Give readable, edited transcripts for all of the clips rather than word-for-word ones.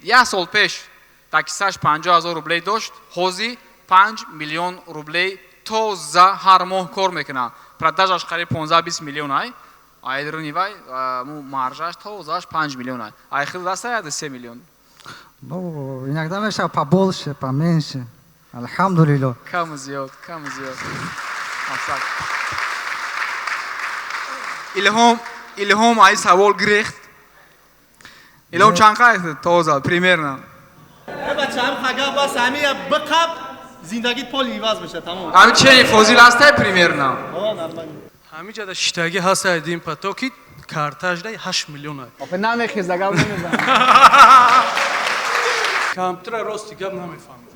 یک سال پیش таксиаш 50,000 рублей дошт, ҳозир 5 миллион рублей тоза ҳар моҳ кор мекунад. Продажаш қариб 15-20 миллион ай. Айдрни вай, маржаш тозаш 5 миллион ай. Ай хил дастая 3 миллион. Ну, иногда меша побольше, поменьше. Алхамдулилlah. Кам зиёд, кам зиёд. Илҳом ай савол гирехт. Илҳом чанд қайд тоза примерно. بچه‌ام خگم بس همین بقب زندگی پول عوض بشه تمام. Ами чени фозил астай примерно. همین جدا شتاگی هست ایدیم پتو کی کارتاج دای 8 میلیون ای. آخه نمیخیز دگل نمیزن. کامتر راستی گپ نمیفهمم.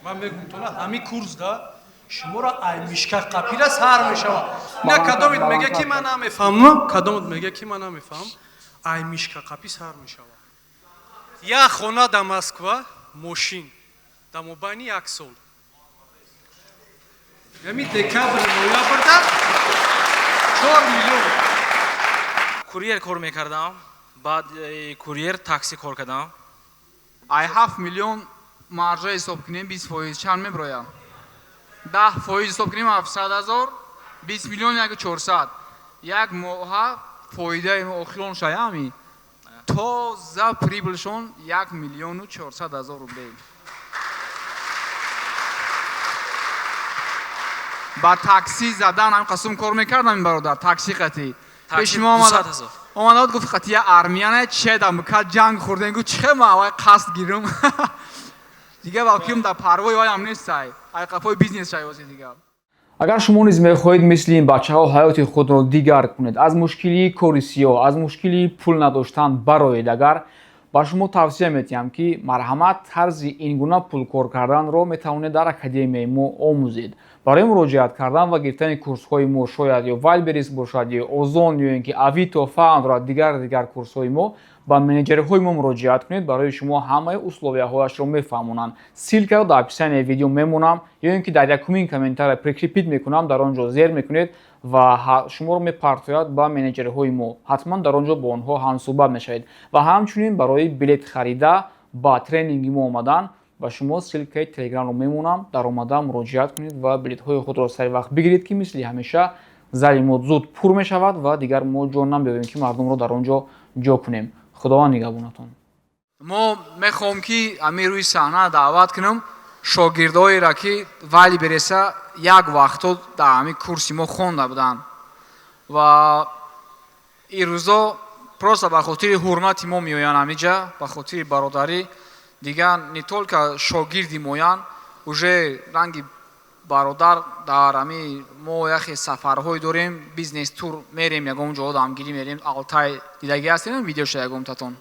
من میگم تو نه همین کورس دا شما را ای میشکا قپیرا سر میشوا. نه کدومت میگه کی من نمیفهمم، کدومت میگه کی من نمیفهم. ای میشکا قپی سر میشوا. یا خونه در مسکو ماشین در مبانی یک سال. یعنی دکابر نویابر دا 4 میلیون. کوریر کار میکردم. بعد کوریر تاکسی کار کردم. ай 7 миллион маржа ҳисоб кунем 20% чанд меброяд? 10% ҳисоб кунем 700,000, 20 миллион як 400. Як моҳа фоидаи охилон шаями тоза прибылшон 1 миллиону 400,000 рублей. ба такси задан ҳам қасум кор мекардам бародар, такси қати. Такси пешима 200,000. омадад гуфт қати я армияна чеда мукад ҷанг хӯрдем гуфт чихе ма вай қасд гирам. Дига валким да парвои ваям нестай. Ай қафои бизнес шайоси дига. агар шумо низ мехоҳед мисли ин бачаҳо ҳаёти худро дигар кунед, аз мушкилии кори сиёҳ, аз мушкилии пул надоштан бароед, агар ба шумо тавсия медиҳам ки марҳамат тарзи ин гуна пулкор карданро метавонед дар академияи мо омӯзед. барои муроҷиат кардан ва гирифтани курсҳои мо, шояд ё вайлберис бошад ё озон ё ин ки авито фаундра дигар курсҳои мо, ба менеҷерҳои мо муроҷиат кунед. барои шумо ҳамаи условияҳояшро мефаҳмонанд. ссилкаро дар описанияи видео мемонам ё ин ки дар якумин комментария прикрипит мекунам, дар он ҷо зер мекунед ва шуморо мепартояд ба менеҷерҳои мо. ҳатман дар он ҷо бо онҳо ҳамсӯҳбат мешавед ва ҳамчунин барои билет харида ба тренинги мо омадан ба шумо ссилкаи телеграмро мемонам. дар омада муроҷиат кунед ва билетҳои худро саривақт бигиред ки мисли ҳамеша зали мо зуд пур мешавад ва дигар мо ҷо намебиёбем ки мардумро дар он ҷо ҷо кунем. худованд нигоҳбонатон. мо мехоҳам ки ами рӯи саҳна даъват кунам шогирдоеро ки вайли береса як вақтҳо дар ҳами курси мо хонда буданд ва ин рӯзо просто ба хотири ҳурмати мо меоянд ҳамиҷа, ба хотири бародарӣ. Дига не толка шогирди моянд, уже ранги бародар дар ҳами мо яхе сафарҳое дорем, бизнес тур мерем, ягон ҷоҳо дамгирӣ мерем. Алтай дидагӣ ҳастем видеоша ягон татон.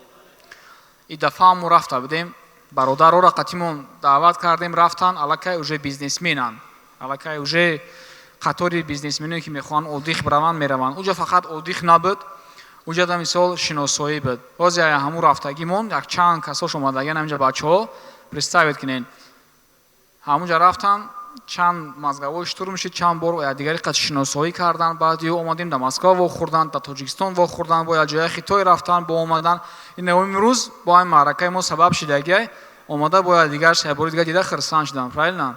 ин дафъа мо рафта будем, бародарҳоро қатимон даъват кардем, рафтан, аллакай уже бизнесменанд, аллакай уже қатори бизнесменое ки мехоҳанд оддих бираванд мераванд. Уҷа фақат оддих набуд, уҷа да мисол шиносоӣ буд. ҳозир ҳамун рафтагимон як чанд касош омадагиян ҳаминҷа бачаҳо представед кунед. ҳамунҷа рафтан, чанд мазгавои штур мешид, чанд бор якдигари қад шиносоӣ кардан, баъд ё омадем да Москва вохӯрдан, да Тоҷикистон вохӯрдан, бо якҷояи Хитой рафтан, бо омадан. Ин имрӯз бо ҳамин маъракаи мо сабаб шидагӣ омада бо якдигар шайбори дигар дида хирсанд шудам. правильно?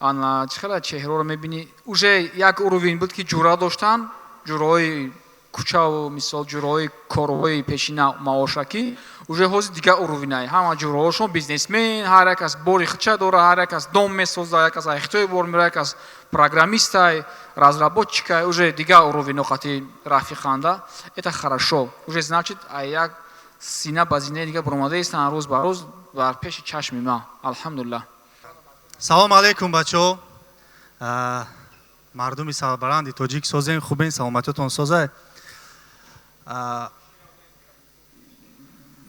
ана чӣ хела чеҳраро мебинӣ, уже як уровень буд ки ҷуръат доштан, ҷуръаҳои кӯчаву мисол ҷуръаҳои корҳои пешина маошакӣ, уже ҳозир дигар уровинай. ҳама ҷуръаҳошон бизнесмен, ҳар як кас бори худша дора, ҳар як кас дом месозад, як кас аз Хитой бор мера, як кас программистай, разработчикай, уже дигар уровень ноқати рафиқанда. Это хорошо. Уже значит як сина ба сина дигар баромадаистанд рӯз ба рӯз дар пеши чашми ма. Алҳамдулиллаҳ. салом алейкум бачаҳо. мардуми сарбаранди тоҷик созем, хубен, саломатиатон созай.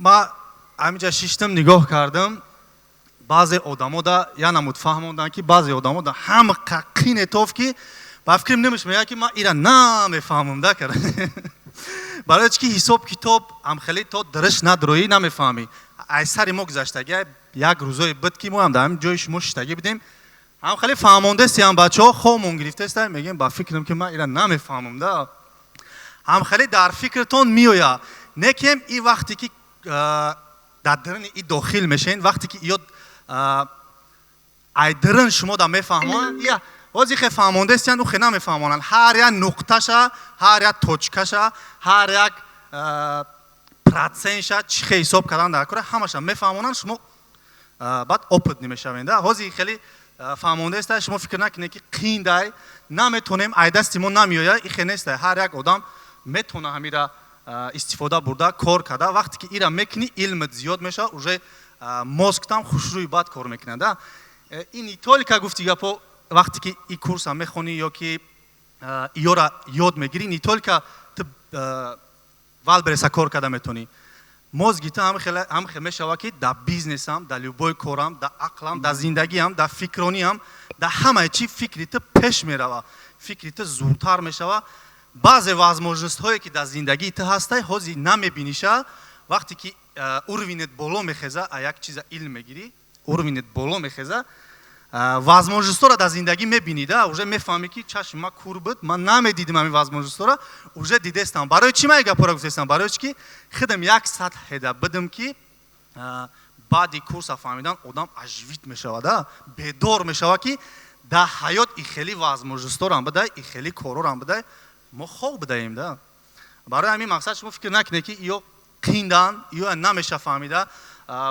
ма ҳаминҷа шиштам нигоҳ кардам, баъзе одамо да я намуд фаҳмондан ки баъзе одамо да ҳама қақинетов ки ба фикрам намешмеяд ки ма ира намефаҳмам да кара. барои чи ки ҳисоб китоб ҳамхеле то дараш надроӣ намефаҳмӣ. ай сари мо гузаштагӣ як рӯзое буд ки мо ҳам дар ҳамин ҷои шумо шиштагӣ будем, ҳамхеле фаҳмондастиам бачаҳо хомон гирифтастам, мегӯем ба фикрам ки ма ира намефаҳмам да. ҳамхеле дар фикртон меояд. Не кем ин вақте ки дар дарини и дохил мешавед вақте ки ё айдарин шумо да мефаҳмонанд я ҳозир хе фаҳмондастиянд у хе намефаҳмонанд ҳар як нуқташа ҳар як точкаша ҳар як процентша чӣ хе ҳисоб кардан дар кора ҳамаша мефаҳмонанд шумо баъд опытни мешавед ҳозир хеле фаҳмондаста шумо фикр накунед ки қин дай наметонем ай дасти мо намеояд и хе неста ҳар як одам метавона ҳамира истифода бурда кор карда вақте ки ира мекунӣ илмат зиёд мешавад уже мозгтам хушрӯи бад кор мекунад ин не только гуфти гапо вақте ки и курса мехонӣ ё ки иёра ёд мегирӣ не только ту вал береса кор карда метавонӣ мозгита ҳам хел мешавад ки дар бизнесам дар любой корам дар ақлам дар зиндагиам дар фикрониам дар ҳамаи чӣ фикрита пеш мерава фикрита зудтар мешава баъзе возможностҳое ки дар зиндагиита ҳастай ҳозир намебиниша вақте ки уровенет боло мехеза а як чиза илм мегирӣ уровенет боло мехеза возможностҳоро дар зиндагӣ мебинӣ уже мефаҳмӣ ки чашм ман кур буд ман намедидим ҳамин возможностҳоро уже дидестам барои чӣ ман гапҳоро гуфтестам барои чи ки худам як сатҳеда бидим ки баъди курса фаҳмидан одам ажвид мешавад бедор мешавад ки дар ҳаёт и хеле возможностҳорам бидай и хеле корорам бидай мо хоб бидаем барои ҳамин мақсад шумо фикр накунед ки ё қиндан ё намеша фаҳмида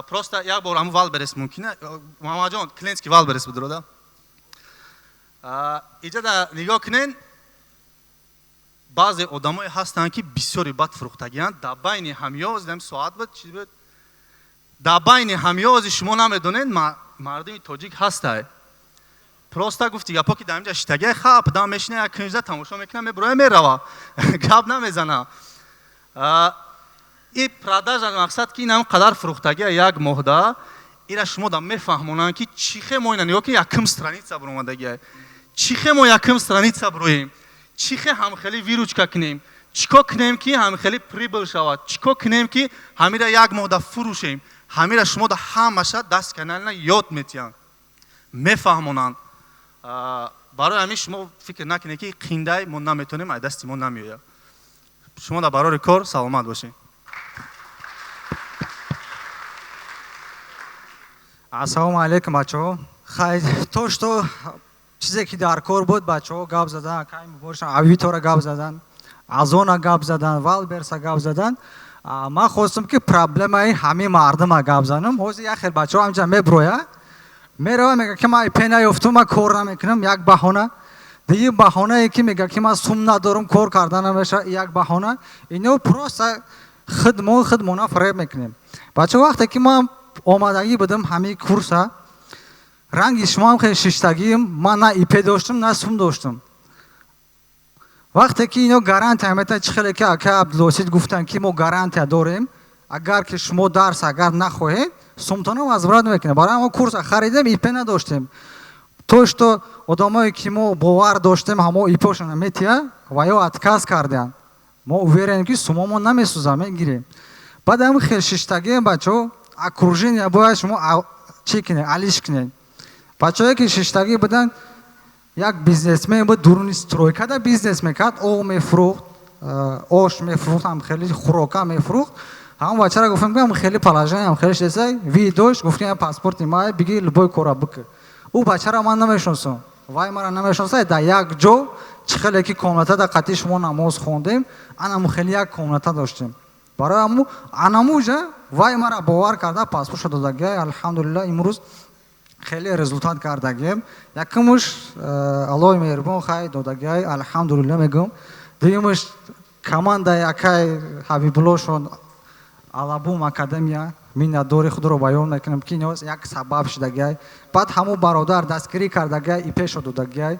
просто як бор ҳамун вал берес мумкина мамаҷон клиентский вал берес бидро иҷа да нигоҳ кунед баъзе одамое ҳастанд ки бисёри бад фурӯхтагианд дар байни ҳамёз дам соат буд чи буд дар байни ҳамёзи шумо намедонед мардуми тоҷик ҳастай просто гуфти гапо ки дар инҷа шитагия хап дам мешина як книжда тамошо мекунам меброя мерава гап намезана и продажа мақсад ки ин қадар фурӯхтагия як моҳда ира шумо да мефаҳмонанд ки чӣ хе мо ина нигоҳ ки якум страница буромадагия чӣ хе мо якум страница буроем чӣ хе ҳамхелӣ виручка кунем чӣ кор кунем ки ҳамхелӣ прибыл шавад чӣ кор кунем ки ҳамира як моҳда фурӯшем ҳамира шумо да ҳамаша даст канална ёд метиҳанд мефаҳмонанд барои ҳамин шумо фикр накунед ки қиндай мо наметонем ай дасти мо намеояд шумо да барори кор саломат бошед ассалому алейкум бачаҳо хай то что чизе ки дар кор буд бачаҳо гап задан кай муборишан авитора гап задан азона гап задан валберса гап задан ман хостам ки проблемаи ҳамин мардума гап занам ҳозир як хел бачаҳо ҳамҷа меброя мерава мега ки ман ипе наёфтум ман кор намекунам як баҳона диги баҳонае ки мега ки ман сум надорам кор кардан намеша як баҳона ино просто худмона фареб мекунем бачаҳо вақте ки ман омадагӣ будам ҳамин курса ранги шумоам хеле шиштагием ман на ипе доштам на сум доштам вақте ки ино гарантия метавонад чӣ хеле ки ака абдулосид гуфтанд ки мо гарантия дорем агар ки шумо дарс агар нахоҳед сумтона возврат мекунем барои ҳамо курса харидем ипе надоштем то что одамое ки мо бовар доштем ҳамо ипешона метиҳа ва ё отказ карданд мо уверенем ки сумомо намесӯзад мегирем баъд ҳам хеле шиштагием бачаҳо окружение бояд шумо чӣ кунед алиш кунед бачаҳое ки шиштагӣ буданд як бизнесмен буд дуруни стройкада бизнес мекард оғ мефурӯхт ош мефурӯхт ҳам хеле хӯрока мефурӯхт ҳамон бачаро гуфтем ки ҳам хеле положение ҳам хеле шеса ви дошт гуфтем паспорти мае биги любой кора бикр ӯ бачаро ман намешонсам вай мара намешонса дар як ҷо чӣ хеле ки комнатада қатъи шумо намоз хондем анаму хеле як комната доштем барои ҳаму анамуҷа вай мара бовар карда паспортшо додагия алҳамдулилла имрӯз хеле результат кардагием якумуш аллоҳи меҳрубон хай додагиай алҳамдулилла мегӯм дуюмуш команда якай ҳабибуллошон алабум академия миннатдори худро баён мекунам ки ино як сабаб шудагиай баъд ҳамун бародар дастгирӣ кардагиай ипешо додагиай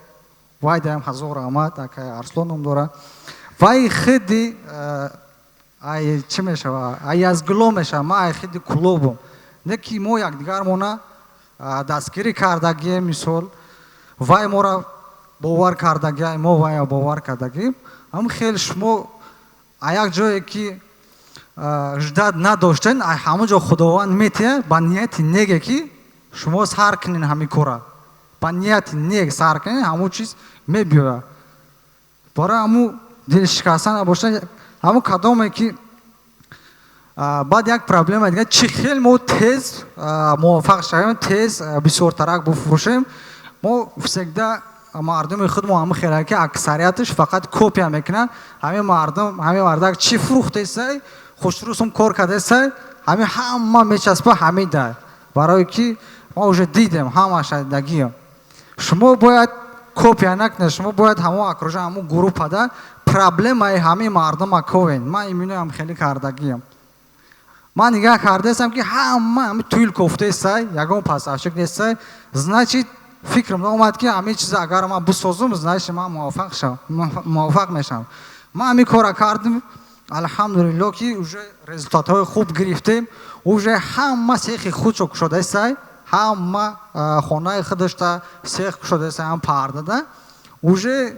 вай даям ҳазор раҳмат акай арслон ном дора вай хиди ай чӣ мешава ай аз гуло мешава ман ай хиди кулобум не ки мо якдигармона дастгирӣ кардагием мисол вай мора бовар кардагиай мо вайро бовар кардагием ҳам хел шумо а як ҷое ки ждат надоштен ҳамон ҷо худованд метиҳад ба нияти неге ки шумо сар кунед ҳамин кора ба нияти нег сар кунед ҳамон чиз мебиёяд барои ҳамун дилшикаста набошед ҳамун кадоме ки بعد یک پرابلم دیگه چی خیلی ما تیز موفق شویم تیز بسیارترک بفروشیم ما فسکده مردم خود ما هم خیلی که اکثریتش فقط کپی میکنن همه مردم چی فروخته سای خوشروسم کار کرده سای همه میچسبه همه ده برای که ما уже دیدیم همه شدگی شما باید کپی نکنید شما باید همه اکروژه همه گروه پده پرابلم همه مردم اکوین من ایمینو هم خیلی کردگیم من نگاه کرده هستم که همه تویل کفته سای یکم پاساشک نیست значит فکرم اومد که همه چیز اگر من بسازم значит من موفق میشم من همین کار کردم الحمدلله که уже результат های خوب گرفتیم уже همه سیخ خود شده است همه خانه خودش تا سیخ شده است هم پرده ده уже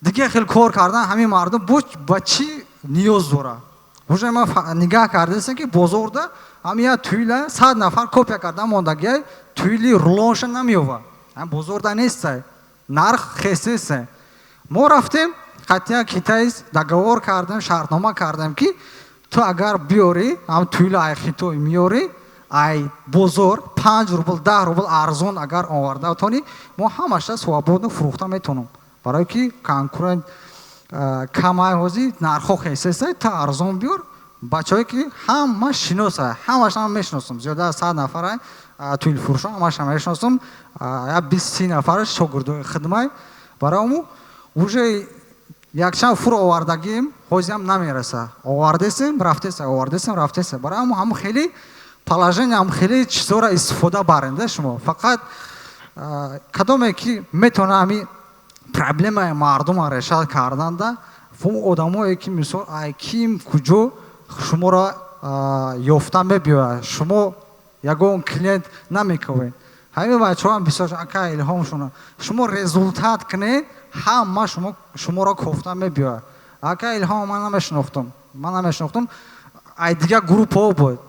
دیگه خیلی کار کردن همین مردم با چی نیاز داره уже ما نگاه کرده است که بزرگ همین تویل 100 نفر کپی کردن موندگی تویلی رولانش نمیوه هم بزرگ نیست نرخ خسته است ما رفتیم قطعا کیتایز договор کردیم شرطنامه کردیم که تو اگر بیاری هم تویل ایخی تو میاری ای بزرگ 5 روبل 10 روبل ارزون اگر آورده تونی ما همش свободно فروخته میتونیم برای که کنکورنت کمای هوزی نرخ خسته است تا ارزون بیار بچه‌ای که همه شناسه همش هم میشناسم زیاده از 100 نفر تویل فروش همش هم میشناسم یا 20 نفر شاگرد خدمت برامو уже якчанд фур овардагим ҳозиам намераса овардесем рафтесем барои ҳам хеле положениям хеле чизора истифода баренда шумо фақат кадоме ки метавона ҳами проблемаи мардума решат карданда одамое ки мисол ким куҷо шуморо ёфта мебиёяд шумо ягон клиент намекавед ҳамин бачаҳоам бисёр ака илҳомшона шумо результат кунед ҳама шуморо кофта мебиёяд ака илҳом ман намешнохтам ай дигар группҳо буд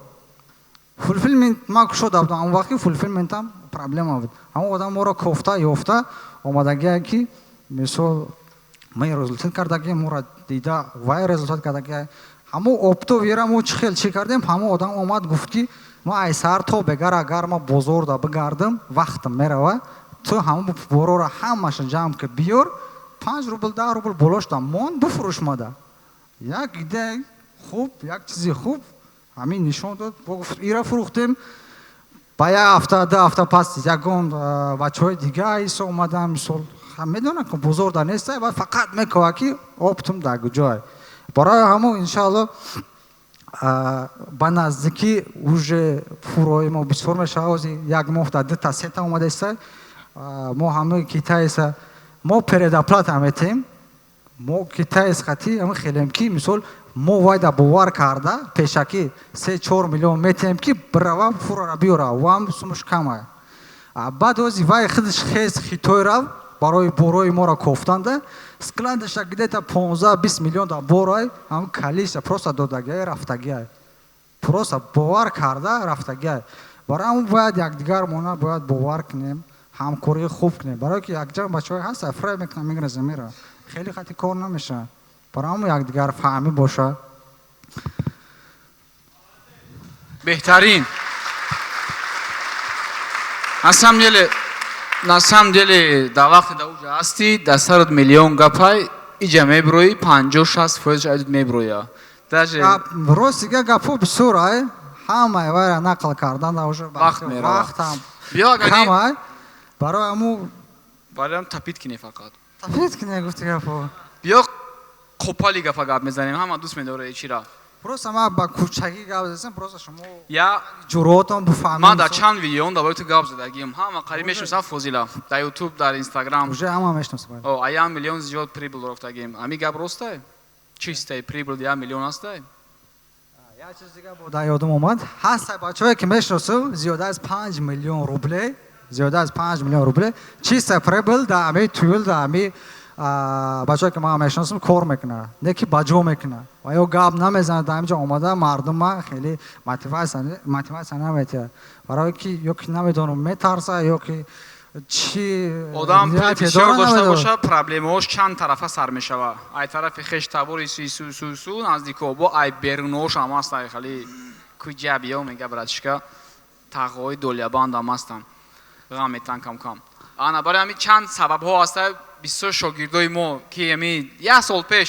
фулфилмент ман кушода будам он вақти фулфилментам проблема буд ҳама одам моро кофта ёфта омадагие ки мисол ман результат кардагие моро дида вай результат кардагие ҳамо опто верамо чӣ хел чӣ кардем ҳама одам омад гуфт ки ма ай сар то бегар агар ма бозорда бигардам вақтам мерава ту ҳама бороро ҳамаша ҷамъ ки биёр 5 рубл 10 рубл болошда мон бифурӯш мада як идея хуб як чизи хуб ҳамин нишон дод гуфт ира фурӯхтем ба як ҳафта 2 ҳафта пас ягон бачаҳои дига исо омадан мисол медонам ки бозорда нест ва фақат мекава ки оптум дар ҷой барои ҳамо иншаалло ба наздикӣ уже фурӯи мо бисёр мешавад ози як моҳ дар 2 та 3 та омадаст мо ҳамаи китаеса мо передоплата метем мо китаес хати ҳама хелем ки мисол мо вайда бовар карда пешаки 3-4 миллион метем ки брава фурора биёра вам сумуш камай баъд ози вай худаш хез хитойра барои борои моро кофтанда складаша где-то 15-20 миллион да борой ҳам калиша просто додагия рафтагия просто бовар карда рафтагия барои ҳам бояд якдигармона бояд бовар кунем ҳамкории хуб кунем барое ки якҷа бачаҳое ҳаста фрай мекунам мегира замира хеле хати кор намеша барои ҳам якдигар фаҳмӣ боша беҳтарин на самом деле да вақте да уҷа ҳастӣ да сарут миллион гапай иҷа мебироӣ 50-60% айдуд мебироя рост дига гапҳо бисёр ай ҳамаи вайра нақл кардан вақт меравад ҳамаи барои ҳаму бароям тапит кине фақат тапит кине гуфти гапҳо биё қопали гапа гап мезанем ҳама дӯст медорад чира просто ман ба кӯчагӣ гап зазам просто шумо я ҷуроатам бифаҳмед ман дар чанд видеом дар бораи ту гап задагим ҳама қариб мешиносам фозила дар ютуб дар инстаграм уже ҳама мешиносам о 1 миллион зиёд прибул рафтагим ҳами гап ростае чистай прибул 1 миллион астае як чиз дига бо дар ёдам омад ҳастай бачаҳое ки мешиносам зиёда аз 5 миллион рубле зиёда аз 5 миллион рубле чиста прибул дар ҳами туил дар ҳами бачаҳое ки ман мешиносам кор мекунад не ки ба ҷо мекунад ва ё гап намезанад дар ҳамиҷо омада мардума хеле мотиватсия наметиҳад барое ки ё ки намедонам метарса ё ки чӣ одам пули нияте бисёр дора дошта намедор? боша проблемаош чанд тарафа сар мешава ай тарафи хештабори су наздикобо ай берунош ам ҳастай хали куҷабиё мега братишка тағои долябанд ам ҳастанд ғам метан кам ана барои ҳамин чанд сабабҳо ҳаста бисёр шогирдои мо ки ами 1 сол пеш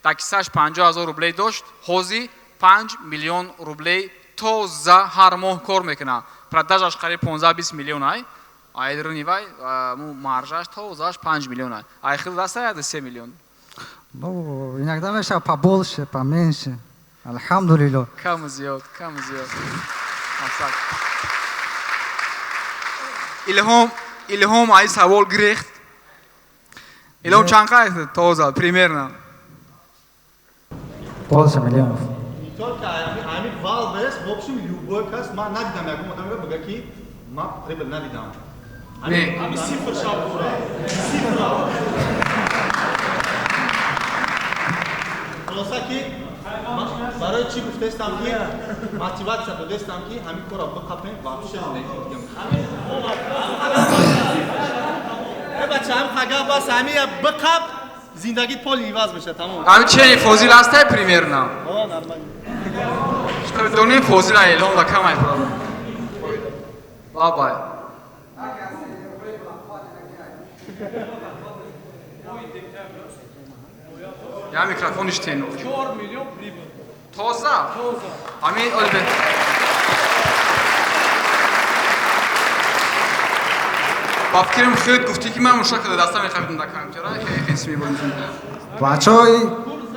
таксиаш 50 000 рублей дошт ҳозир 5 миллион рублей тоза ҳар моҳ кор мекунад продажаш қариб 15-20 миллион ай айдрини вай маржаш тозааш 5 миллион ай айхил даста 3 миллион Ну, иногда мешава побольше, поменьше. Алхамдулиллах. каму зиёд илҳом ай савол гирехт илҳом чанд қайд тоза примерно Больше миллионов. только ами валбес в общем любой кас ма надидам ягон одам бага ки ма прибыл надидам ами сифр шабура خلاصه ки барои чӣ гуфтаистам ки мотиватсия додастам ки ҳамин корро биқапем вообще нехӯдгам бача ҳам хага бас ҳами биқап зиндагӣ поли иваз меша тамом ҳамин чени фозил ҳастай примерно донем фозил ай илҳом да кам ай бабай я микрофониш тено 4 миллион прибыль. тоза ҳамин олбе ба фикрам хеле гуфтӣ ки ман мушак када даста мехабидам да компютера хеси мебонидам Бачаҳои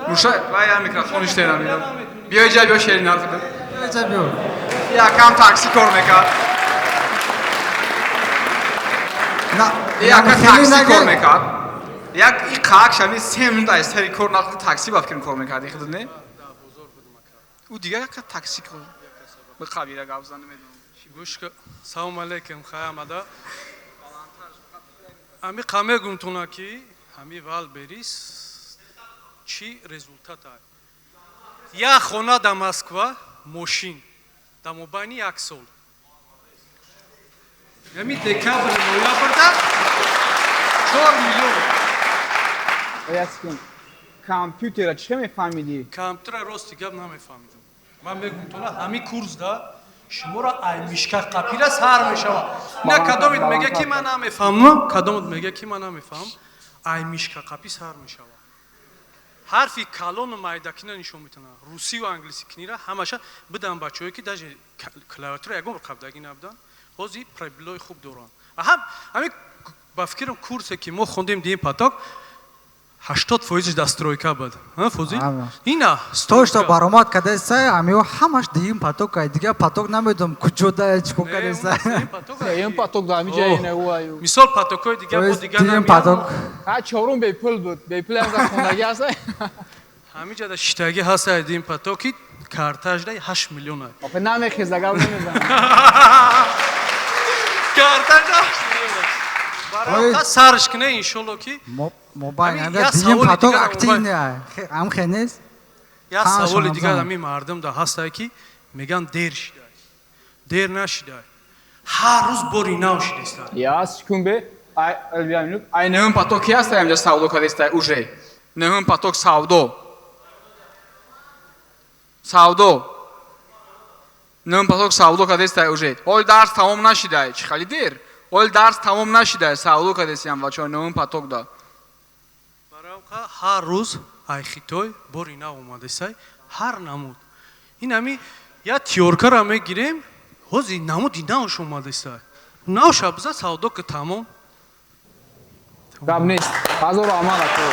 мушак вай я микрофониш тена мидам биё иҷа биё шерин ҳарф кунем иҷа биё. якам такси кор мекард На, яка хеле такси наге- кор мекард як и қаакш ҳамин 3 минута истари кор нақли такси ба фикрам кор мекард ихудуд не ӯ дигар яка такси кор биқабира гап зан намедонам Гӯшка салом алейкум хаямада. Ами қамегумтуна ки ами вал берис чи результат ай. Я хона да Москва мошин да мобайни 1 сол. Ами декабр ноябрда 4 миллион. яскин компютера чӣ мефаҳмидӣ Компютера рости гап намефаҳмидам. Ман мегумтуна ами курс да шуморо ай мишка қапира сар мешава. Не кадомит мега ки ман намефаҳмам, кадомит мега ки ман намефаҳмам. Ай мишка қапи сар мешава. ҳарфи калону майдакина нишон метавонад. Русӣ ва англисӣ книра ҳамаша бидам бачаҳое ки даже клавиатура ягон бор қабдагӣ набудан. Ҳозир пробилои хуб доранд. Ҳамин ба фикрам курсе ки мо хондем дим поток 80% дастройка буд. Фозил? Ина То, что баромад кадеса, амио ҳамаш дигим поток ай дига поток намедум куҷода чико кадеса. ин поток да ҳамиҷа инеуаю Мисол потокҳои дигар бо дигар Дигим поток. чорум бепул буд бепул ам хондагӣ аст ҳамиҷа да шитагӣ ҳаста дим потоки картажда 8 миллион ай. опе намехеза гап намезан Картажда 8 миллион ай. Барои сарш кне иншолло ки Мобайн Ами, ага я дигим саволи поток дигар активни ай. Ам хенес. я Ҳамашон саволи дигар абзан. ами мардам да ҳаста ки меган дер шидай. Дер нашидай. Ҳар рӯз бори нав шидеста. яс кумбе ай албиаминут ай нӯҳум поток ки ҳастай ҳамҷа савдо кадестай уже нӯҳум поток савдо нӯҳум поток савдо кадестай уже оли дарс тамом нашидай чӣ хали дер оли дарс тамом нашидай савдо кадесиам вачо нӯҳум поток да Барамқа ҳар рӯз ай хитой бори нав омадесай ҳар намуд. Ин ами я тиёркара мегирем ҳозир намуди навш омадесай. Навш абза савдо ки тамом. гап нест ҳазору амал акро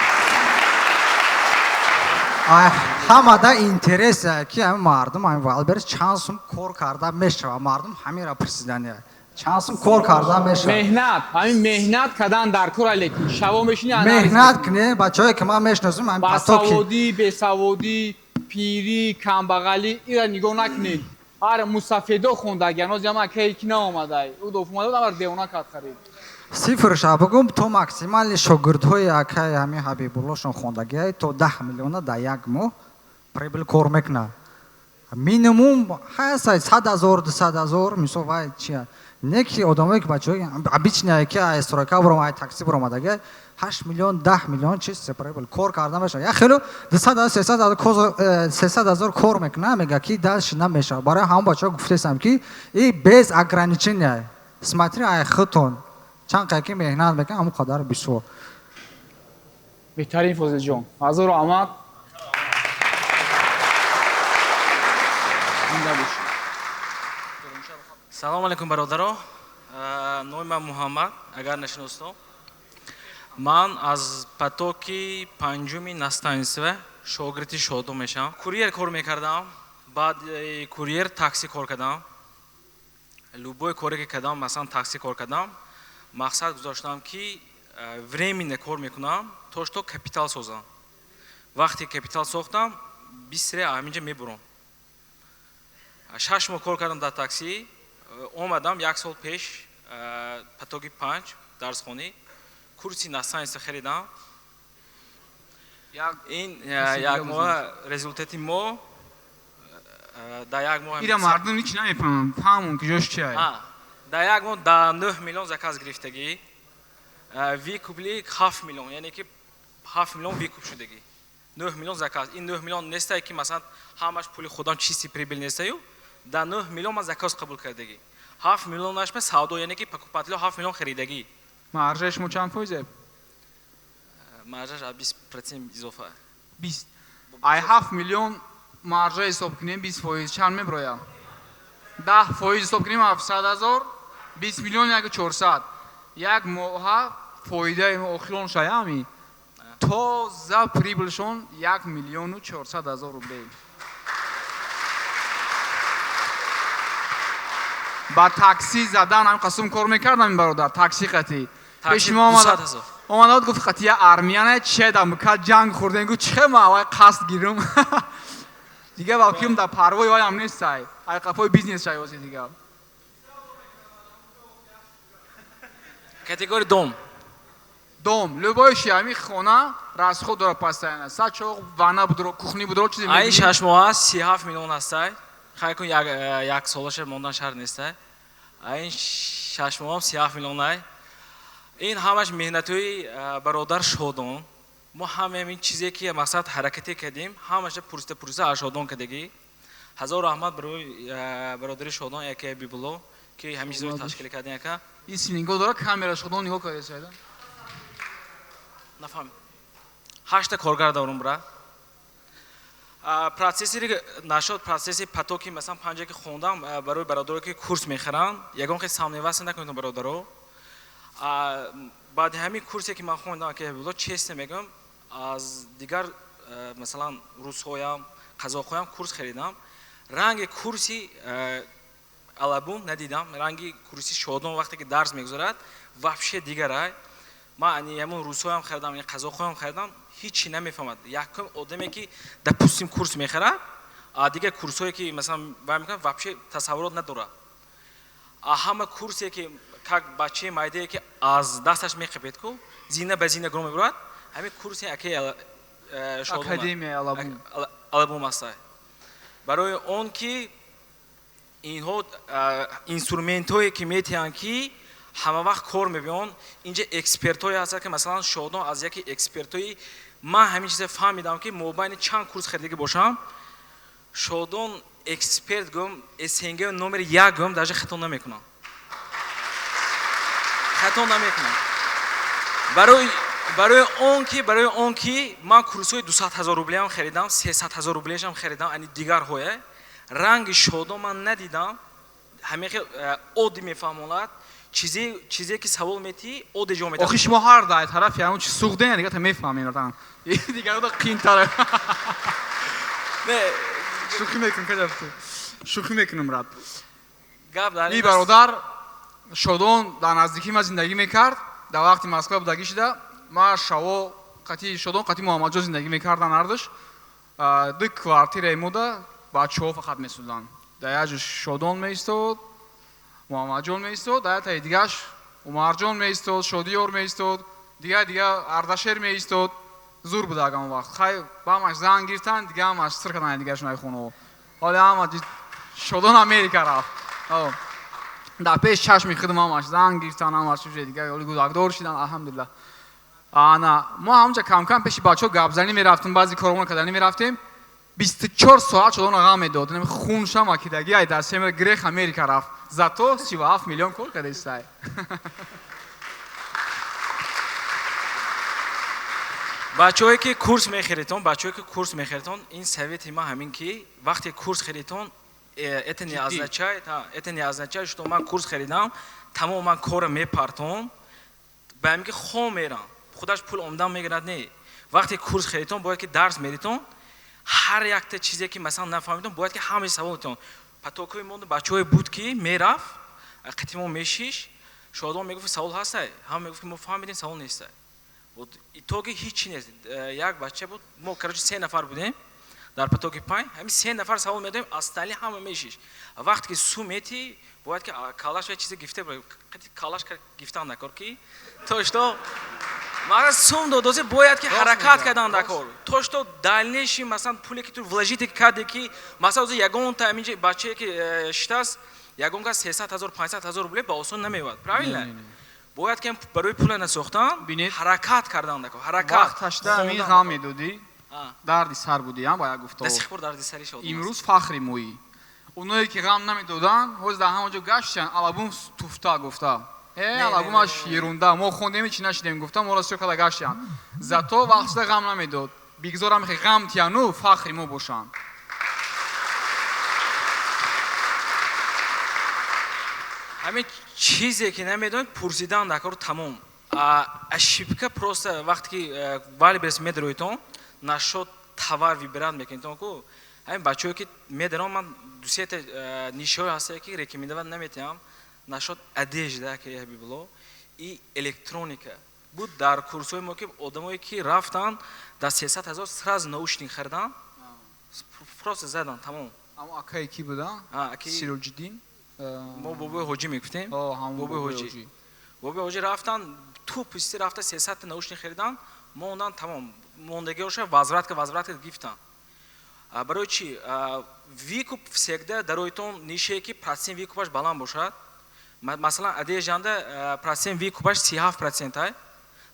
Ай ҳамада интерес ай ки ами мардум ами валберис чанд сум кор карда мешава. Мардум ҳамира присидани ай. Чанд сум кор карда мешава. меҳнат ҳамин меҳнат кадан дар кор алеки шаво мешини Меҳнат кне бачаҳое ки ман мешиносам ами потоки басаводӣ бесаводӣ пирӣ камбағалӣ ира нигоҳ накунед ҳар мусафедо хондагиан ҳозир ама акае ки наомадай ӯ дофумада амар девона кард харид сифр ша бигум то максимали шогирдҳои акаи ами ҳабибуллошон хондагиай то 10 миллиона дар як моҳ прибил кор мекунад. минимум ҳаст 100,000 200,000 мисол вай чия не ки одамое ки бачаҳои обичные ки аз стройка баромад такси баромадаги 8 миллион 10 миллион чиз сепарабл кор карда мешавад як хело 300,000 кор мекунад мега ки дастш намешавад барои ҳамон бачаҳо гуфтестам ки и без ограничения смотри ай худтон чанд қайки меҳнат мекунад ҳамон қадар бисёр беҳтарин Фозилҷон ҳазору омад. салому алайкум бародаро. Номи ман Муҳаммад, агар нашиносто. Ман аз потоки панҷуми настанисве шогирди Шодон мешавам. Курьер кор мекардам, баъд курьер такси кор кардам. Любой коре ки кардам, масалан такси кор кардам. Мақсад гузоштам ки временне кор мекунам, то што капитал созам. Вақте капитал сохтам, бисре ҳаминҷа мебурам. 6 моҳ кор кардам дар такси, омадам 1 сол пеш потоки 5 дарсхонӣ курси настаниса харидам. ин як моҳ результати мо дар як моҳ ира мардум ҳеч намефаҳмам фаҳмон ки ҷош чиай дар як моҳ дар 9 миллион заказ гирифтагӣ викупли 7 миллион яъне ки 7 миллион викуп шудагӣ 9 миллион заказ. ин 9 миллион нестае ки масалан ҳамаш пули худам чизи прибил нестаю. дар 9 миллион ман заказ қабул кардагӣ. 7 миллионаш ме савдо яъне ки покупателё 7 миллион харидагӣ. маржаи шумо чанд фоизе? маржаш 20% изофа. 20. ай 7 миллион маржа ҳисоб кунем 20% чанд меброяд? 10% ҳисоб кунем 700,000 20 миллион як 400. як моҳа фоидаи охирон шаями тоза прибилшон 1 миллиону 400,000 рублей. ба такси задан ҳам қасум кор мекардам ин бародар такси қати. пеши мо омадад гуфт қати я армияне чеда мукад ҷанг хӯрдем гуфт чӣ ма авай қасд гирам. Дига валким дар парвои вай ҳам нестай. ай қафои бизнес шай воси дига. Категория дом. Дом. Любой шиями хона расход дора постоянно. Сачоқ, ванна будро, кухни будро чизе ай 6 моҳ 37 миллион ҳастай. хай кун як солаше мондан шаҳр нестай. ай 6 моҳ 37 миллион ай. ин ҳамаш меҳнатои бародар Шодон. мо ҳамаи чизе ки мақсад ҳаракате кардем, ҳамаша пурса аз Шодон кардагӣ. ҳазор раҳмат барои бародари Шодон яке бибуло ки ҳамин чизро ташкил кардем яка. исм нигоҳ дора камера Шодон нигоҳ кардед. нафаҳмид. 8 коргар дорум бра. процесси нашод процесси потоки масалан панҷа ки хондам барои бародаро ки курс мехаранд ягон ки самневаста накунед бародаро. баъди ҳамин курсе ки ман хондам ки було чест мегӯям аз дигар масалан рӯзҳоям қазоқҳоям курс харидам. ранги курси алабун надидам. ранги курси Шодон вақте ки дарс мегузарад вообще дигарай. ман ҳамон рӯзҳоям харидам қазоқҳоям харидам ҳичи намефаҳмад. якум одаме ки допустим курс мехарад дигар курсҳое ки масалан вай мекунад вообще тасаввурот надорад. ҳама курсе ки как бачаи майдае ки аз дасташ меқипед ку зина ба зина гро мебурад ҳамин курси академия алабум астай. барои он ки инҳо инструментҳое ки метиҳанд ки ҳама вақт кор мебиён инҷа экспертҳое ҳастанд ки масалан Шодон аз яки экспертҳои ман ҳамин чизе фаҳмидам ки мобайни чанд курс харидагӣ бошам Шодон эксперт гӯм СНГ номер 1 гӯм даже хато намекунам. хато намекунам. барои он ки ман курсҳои 200,000 рублиам харидам 300,000 рублиашам харидам ани дигарҳое ранги Шодон ман надидам. ҳамеқи оди мефаҳмонад чизе ки савол метӣ оди ҷо метавонад. охи шумо ҳар дар тарафи ҳамон чи сухден дига та мефаҳмед. дигарда қиинтара. шӯхӣ мекунам каҷафту. шӯхӣ мекунам рад. ин бародар Шодон дар наздикии ман зиндагӣ мекард. дар вақти Москва будагӣ шуда ман шаво қати Шодон қати Муҳаммаҷон зиндагӣ мекардан ардаш. ду квартираи мода бачаҳо фақат месуданд. дар як ҷо Шодон меистод, Муҳаммаҷон меистод, дар як таи дигаш Умарҷон меистод, Шодиёр меистод, дига Ардашер меистод. зур буда агам вақт. хай ба ҳамаш занг гирифтанд, дига ҳамаш сир карданд дигашон ай хонаҳо. ҳоли ҳама шодон Америка рафт. дар пеш чашми хидмамаш занг гирифтан, ҳамаш чизе дигар ҳоли гудакдор шидан, алҳамдулилла. мо ҳамонҷа камкам пеши бачаҳо гапзанӣ мерафтим, баъзи корҳоро карданӣ мерафтем. 24 соат шодона ғам медод. Хуншам акидаги ай дар семер грех Америка рафт. Зато 37 миллион кор карда истай. бачаҳое ки курс мехеритон, ин совети ма ҳамин ки вақте курс херитон, это не означает, что ман курс херидам, тамом ман кора мепартон, ба ҳамин ки хом мерам, худаш пул омдан мегирад не. вақте курс херитон бояд ки дарс меритон, ҳар якта чизе ки масалан нафаҳмидон, бояд ки ҳамаи саволтон. Патокови монда бачаҳое буд ки мерафт, қитимо мешиш, шодон мегуфт савол ҳастай, ҳама мегуфт ки мо фаҳмидем савол нестай. итоги ҳичи нест. Як бача буд, мо короче 3 нафар будем дар потоки 5, ҳамин 3 нафар савол медоем, остальные ҳама мешиш. вақте ки су мети, бояд ки калаш ва чизе гифте буда, калаш гифтан накор ки то что мара сум додозе бояд ки ҳаракат кардан накор. То что дальнейший масалан пуле ки ту вложите карде ки масалан озе ягон та ҳамин бачае ки шитаст, ягон ка 300,000 500,000 рубле ба осон намевад. Правильно? бояд ки барои пула насохтан ҳаракат кардан накор. ҳаракат вақташда ҳамин ғам медодӣ, дарди сар будиам ба як гуфтор. дастихбор дарди сари шод. имрӯз фахри моӣ. Оное ки ғам намедодан, ҳоз дар ҳама ҷо гаштан, алабум туфта гуфта. алабумаш ерунда, мо хондем чи нашидем гуфта, мо расо када гаштан. Зато вақташда ғам намедод. Бигзора мехе ғам тияну фахри мо бошанд. ҳамин чизе ки намедонед пурсидан накор тамом. Ошибка просто вақте ки вали берес медароитон, нашод тавар вибират мекунитон ку, ҳамин бачаҳое ки медарон, ман дусета нишои ҳастае ки рекомендовать наметиҳам, нашод одежда ки ҳаби било и электроника. Буд дар курсҳои мо ки одамое ки рафтан дар 300,000 сразу наушник хардан, просто задан тамом. Амо акаи ки буда? Сироҷиддин? мо бобои ҳоҷӣ мегуфтем. бобои ҳоҷӣ рафтан, ту пусти рафта 300 наушник харидан, мондан тамом. Мондагиоша возвратка гифтан. барои чӣ? Викуп всегда дароитон нишае ки процент викупаш баланд бошад. масалан одежданда процент викупаш 37% ай.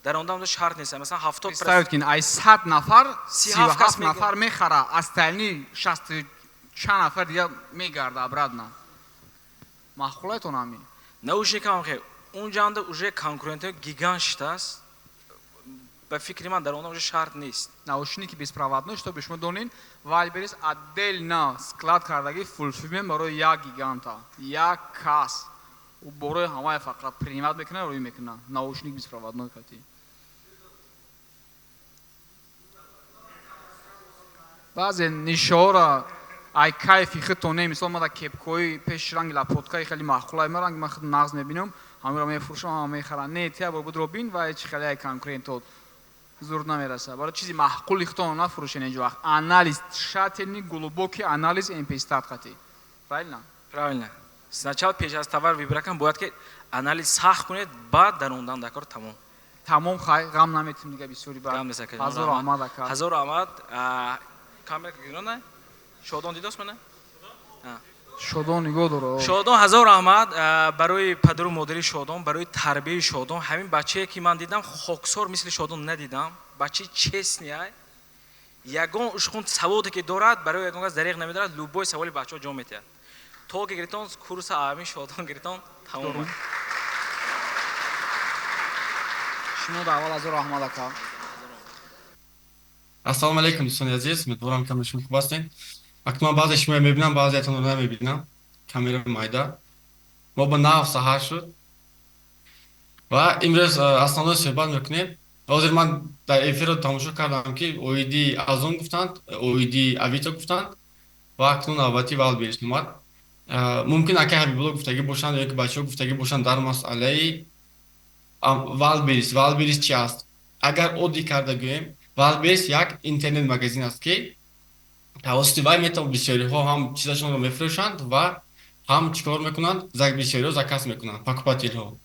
дар ондан шарт нест. масалан 70%. Представед ки ай 100 нафар 37 нафар мехара, остальни 60 чанд нафар дига мегарда обратно. маъқулатон ҳамин. наушникам хе унҷанда уже конкурентҳои гигант шидааст. ба фикри ман дар онда уже шарт нест. наушники беспроводной, чтобы шумо донед, валберис отдельно склад кардаги фулфилмент барои як гиганта, як кас. у барои ҳамаи фақат принимат мекунад, рӯй мекунад. наушник беспроводной кати. баъзе нишоҳора ай кайфи худтон не, мисол ма дар кепкои пеш ранги лапоткаи хеле маъқулай ма ранги ман худ нағз мебинам, ҳамеро мефурӯшам, ҳама мехаранд. Не тия бор будро бин ва чи хеле ай конкурентот зуд намераса. барои чизи маъқули худтон нафурӯшен инҷо вақт. анализ, тщательный, глубокий анализ МП-100 кати. Правильно? Правильно. Сначала пеш аз товар вибира кунед, бояд ки анализ сахт кунед, баъд дар ондан дакор тамом. Тамом хай, ғам наметим дига бисёри баъд. ҳазор аҳмад ака. ҳазор аҳмад, камера гирона? шодон дидост мана? шодон нигоҳ дора. шодон ҳазор аҳмад барои падару модари шодон, барои тарбияи шодон, ҳамин бачае ки ман дидам, хоксор мисли шодон надидам. бачаи честни ай. ягон ушхун саводе ки дорад, барои ягон кас дариқ намедорад, любой саволи бачаҳо ҷавоб метиҳад. то ки гиритон курса ҳамин шодон гиритон тамом. шумо дар аввал ҳазор аҳмад ака. Ассалому алейкум, дӯстони азиз, умедворам камераи шумо хуб ҳастед. акнун баъзе шумо мебинам, баъзеатонро намебинам. камера майда. мо ба 9 саҳар шуд ва имрӯз аснои суҳбат мекунем. ҳозир ман дар эфирро тамошо кардам ки оиди азон гуфтанд, оиди авито гуфтанд ва акнун навбати валберис омад. мумкин ака ҳабибулло гуфтагӣ бошанд ё ки бачаҳо гуфтагӣ бошанд дар масъалаи валберис чи аст. агар оддӣ карда гӯем, валберис як интернет магазин аст ки тавассути вай метавонад бисёриҳо ҳам чизашонро мефурӯшанд ва ҳам чикор мекунанд, бисёриҳо заказ мекунанд, покупателҳо.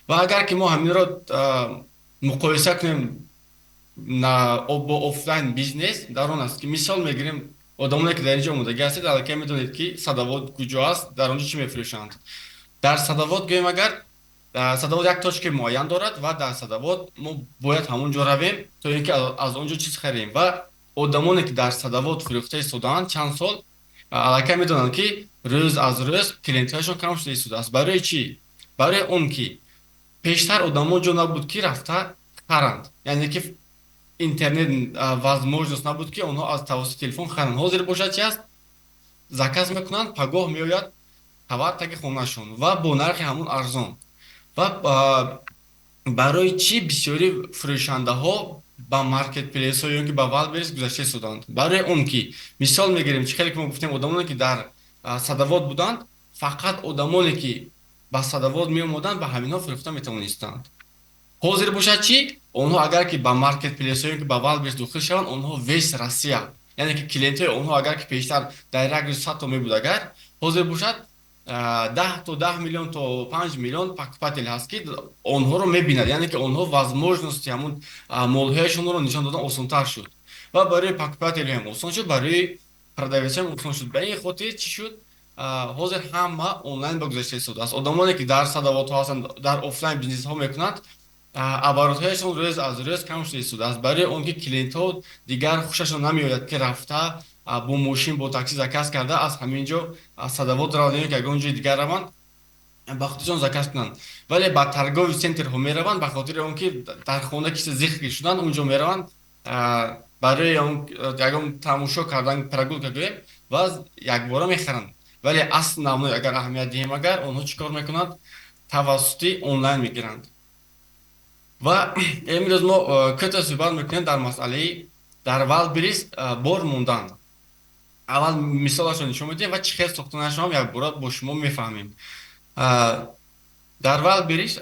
ва агар ки мо ҳаминро муқоиса кунем бо офлайн бизнес, дар он аст ки мисол мегирем, одамоне ки дар инҷо омодаги ҳастед аллакай медонед ки садовод куҷо аст, дар он ҷо чӣ мефурӯшанд. дар садовод гӯем агар садовод як точки муайян дорад ва дар садовод мо бояд ҳамон ҷо равем то ин ки аз он ҷо чиз харем ва одамоне ки дар садовод фурӯхта истодаанд чанд сол аллакай медонанд ки рӯз аз рӯз клиентҳояшон кам шуда истодааст. Барои чӣ? Барои он ки пештар одамон ҷо набуд ки рафта харанд, яъне ки интернет возможност набуд ки онҳо аз тавассути телефон харанд. Ҳозир бошад чи аст? Заказ мекунанд, пагоҳ меояд тавар таги хонашон ва бо нархи ҳамон арзон. ва барои чӣ бисёри фурӯшандаҳо ба маркетплейсҳо ё ки ба Wildberries гузашта истоданд? Барои он ки мисол мегирем чихеле ки мо гуфтем одамоне ки дар садовод буданд, фақат одамоне ки ба садовод меомаданд ба ҳаминҳо фурӯхта метавонистанд. ҳозир бошад чӣ? Онҳо агар ки ба маркетплейсҳо ё ки ба Wildberries дохил шаванд, онҳо вес Россия, яъне ки клиентҳои онҳо агар ки пештар дар як рӯз 100 то мебуд агар, ҳозир бошад 10 миллион то 5 миллион покупател ҳаст ки онҳоро мебинад, яъне ки онҳо возможности ҳамон молҳояшонро нишон додан осонтар шуд ва барои покупателҳоям осон шуд, барои продавецҳоям осон шуд. Ба ин хотир чӣ шуд? ҳозир ҳама онлайн ба гузашта истодааст. Одамоне ки дар садоводҳо ҳастанд, дар офлайн бизнесҳо мекунанд, оборотҳояшон рӯз аз рӯз кам шуда истодааст, барои он ки клиентҳо дигар хушашон намеояд ки рафта бо мошин бо такси заказ карда аз ҳамин ҷо садовод раванд ё ки ягон ҷои дигар раванд ба хотиршон заказ кунанд, вале ба торгови центрҳо мераванд ба хотири он ки дар хона киси зихр шуданд, он ҷо мераванд барои ягон тамошо кардан, прогулка гӯем ва якбора мехаранд. Вале асл намуи агар аҳамият диҳем агар, онҳо чӣ кор мекунанд? Тавассути онлайн мегиранд. ва имрӯз мо кӯта суҳбат мекунем дар масъалаи дар Wildberries бор мондан. аввал мисолашро нишон медиҳем ва чӣ хел сохтанашро ҳам якбора бо шумо мефаҳмем. дар Wildberries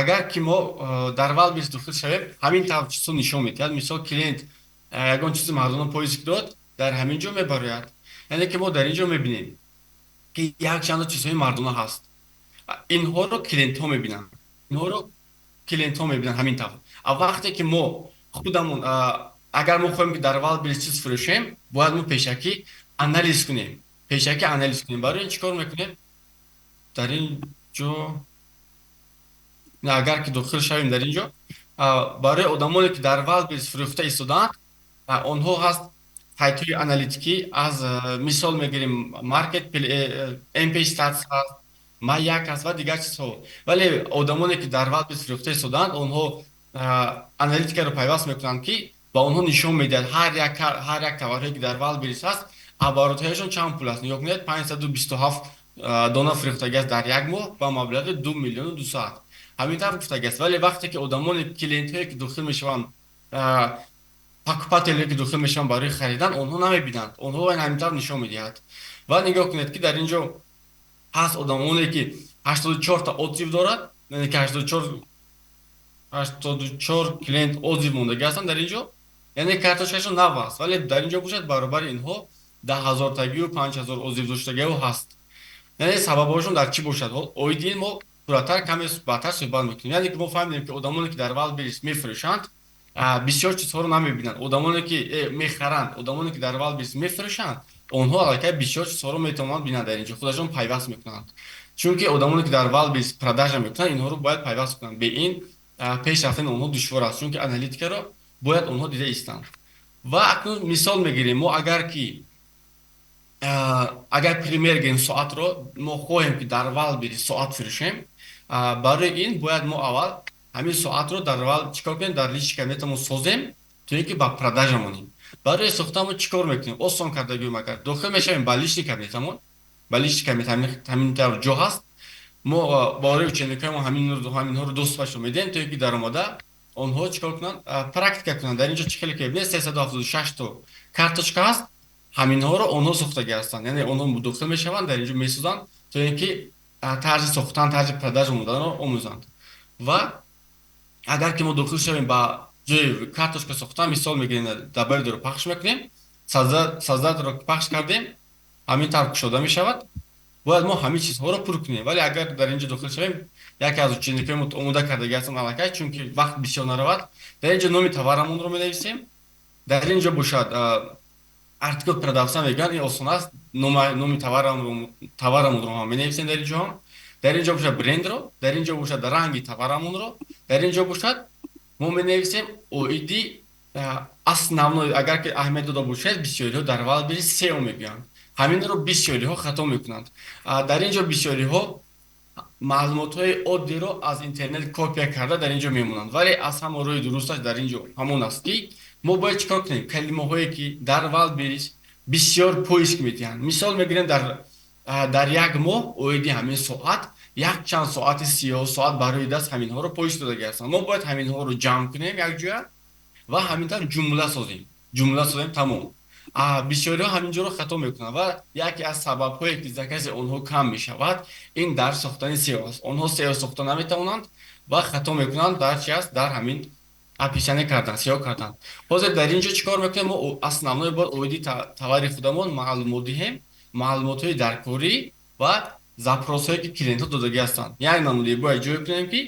агар ки мо дар Wildberries дохил шавем, ҳамин тавр чизҳо нишон медиҳад. Мисол клиент ягон чизи мардона поиск дод, дар ҳамин ҷо мебарояд. Яъне ки мо дар ин ҷо мебинем ки якчанд чизҳои мардона ҳаст. Инҳоро клиентҳо мебинанд. Инҳоро клиентҳо мебинанд ҳамин тавр. Вақте ки мо худамон агар мо хоҳем ки дар Wildberries чиз фурӯшем, бояд мо пешакӣ анализ кунем. Барои ин чӣ кор мекунем? Дар ин ҷо агар ки дохил шавем дар ин ҷо, барои одамоне ки дар Wildberries фурӯхта истодаанд, онҳо ҳаст сайтҳои аналитикӣ, аз мисол мегирем MP Stats ҳаст, Mayak ҳаст ва дигар чизҳо. Вале одамоне ки дар Wildberries фурӯхта истодаанд, онҳо аналитикаро пайваст мекунанд ки ба онҳо нишон медиҳад ҳар як товарҳое ки дар Wildberries ҳаст, оборотҳояшон чанд пул аст. Нигоҳ кунед 527 дона фурӯхтагӣ аст дар як моҳ ба маблағи 2 миллиону 200. ҳамин тавр гуфтагӣ аст. Вале вақте ки одамоне клиентҳое ки дохил мешаванд, покупателҳое ки дохил мешаванд барои харидан, онҳо намебинанд. Онҳо ҳамин тавр нишон медиҳад. Ва нигоҳ кунед ки дар ин ҷо ҳаст одамоне ки 84 та отзив дорад, яъне ки 84 клиент отзив мондагӣ ҳастанд дар ин ҷо, яъне карточкашон нав аст. Вале дар ин ҷо бошад баробари инҳо 10,000 тагию 5,000 отзив доштагиҳо ҳаст. Яъне сабабҳошон дар чӣ бошад? Оидин мо пурратар каме баъдтар суҳбат мекунем. Яъне ки мо фаҳмидем ки одамоне ки дар Wildberries мефурӯшанд, бисёр чизҳоро намебинанд. Одамоне ки мехаранд, одамоне ки дар Wildberries мефурӯшанд, онҳо аллакай бисёр чизҳоро метавонанд бинанд дар ин ҷо, худашон пайваст мекунанд. Чунки одамоне ки дар Wildberries продажа мекунанд, инҳоро бояд пайваст кунанд. Бе ин пеш рафтани онҳо душвор аст, чунки аналитикаро бояд онҳо дида истанд. Ва акнун мисол мегирем, мо агар пример гирем соатро, мо хоҳем ки дар Wildberries соат фурӯшем, барои ин бояд мо аввал ҳамин соатро дар чӣ кор кунем? Дар личика метавонем созем, то ин ки ба продажа монем. Барои сохтан мо чӣ кор мекунем? Осон карда гӯем, агар дохил мешавем ба личника метавон, ба личника ҳамин тавр ҷо ҳаст. Мо барои ученикҳои ҳаминҳоро доступашро медиҳем, то ин ки даромада онҳо чӣ кор кунанд? Практика кунанд. Дар ин ҷо чӣ хеле ки мебинед 376 то карточка ҳаст, ҳаминҳоро онҳо сохтагӣ ҳастанд. Яъне онҳо дохил мешаванд, дар ин ҷо месозанд, то ин ки тарзи сохтан, тарзи продажа монданро омӯзанд. Ва агар ки мо дохил шавем ба ҷои карточка сохтан, мисол мегирем, дабаридро пахш мекунем, саздадро пахш кардем, ҳамин тавр кушода мешавад. бояд мо ҳамин чизҳоро пур кунем. Вале агар дар инҷо дохил шавем, яке аз чизҳои ки мо омода кардаги ҳастам аллакай, чунки вақт бисёр наравад. Дар инҷо номи товарамонро менависем. Дар инҷо бошад артикл продавца мегӯянд, ин осон аст. Номи товарамонро ҳам менависем дар инҷо ҳам. Дар инҷо бошад брендро, дар инҷо бошад ранги товарамонро, дар инҷо бошад мо менависем оиди основной. Агар ки аҳамият дода бошед, бисёриҳо дар Wildberries SEO мегӯянд. ҳаминро бисёриҳо хато мекунанд. Дар инҷо бисёриҳо маълумотҳои оддиро аз интернет копия карда дар инҷо мемонанд. Вале аз ҳамон рӯи дурусташ дар инҷо ҳамон аст ки мо бояд чикор кунем? Калимаҳое ки дар Wildberries бисёр поиск медиҳанд. Мисол мегирем, дар як моҳ оиди ҳамин соат якчанд соати SEO соат барои даст ҳаминҳоро поиск додаги ҳастанд. Мо бояд ҳаминҳоро ҷамъ кунем якҷоя ва ҳаминтавр ҷумла созем тамом. бисёриҳо ҳаминҷоро хато мекунанд ва яке аз сабабҳое ки закази онҳо кам мешавад, ин дар сохтани SEO аст. Онҳо SEO сохта наметавонанд ва хато мекунанд дар чи аст, дар ҳамин описание кардан, SEO кардан. Ҳозир дар инҷо чӣ кор мекунем? Мо основной бояд оиди товари худамон маълумот диҳем, маълумотҳои даркорӣ ва запросҳое ки клиентҳо додаги ҳастанд. Як намудаи бояд ҷой кунем ки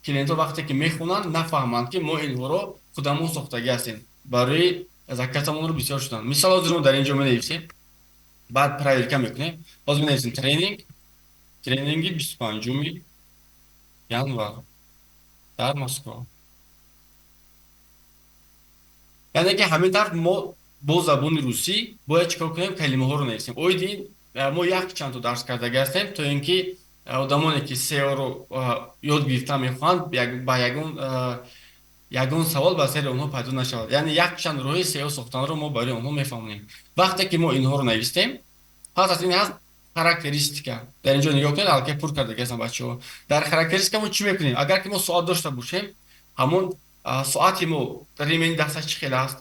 клиентҳо вақте ки мехонанд нафаҳманд ки мо инҳоро худамон сохтагӣ ҳастем. Барои заказамонро бисёр шуданд. Мисол ҳозир мо дар инҷо менависем, баъд проверка мекунем. Ҳозир менависем тренинги 25 январ дар Москва. Яъне ки ҳамин тавр мо бо забони русӣ бояд чӣ кор кунем? Калимаҳоро нависем. Оиди мо якчанд дарс кардаги ҳастем, то ин ки одамоне ки SEOро ёд гирифта мехоҳанд ба ягон савол ба сери онҳо пайдо нашавад. Яъне якчанд роҳи SEO сохтанро мо барои онҳо мефаҳмонем. Вақте ки мо инҳоро навистем, пас аз ин ҳаст характеристика. Дар инҷо нигоҳ кунед, аллакай пур кардаги ҳастанд бачаҳо. Дар характеристика мо чӣ мекунем? Агар ки мо соат дошта бошем, ҳамон соати мо ремени дасташ чӣ хел аст,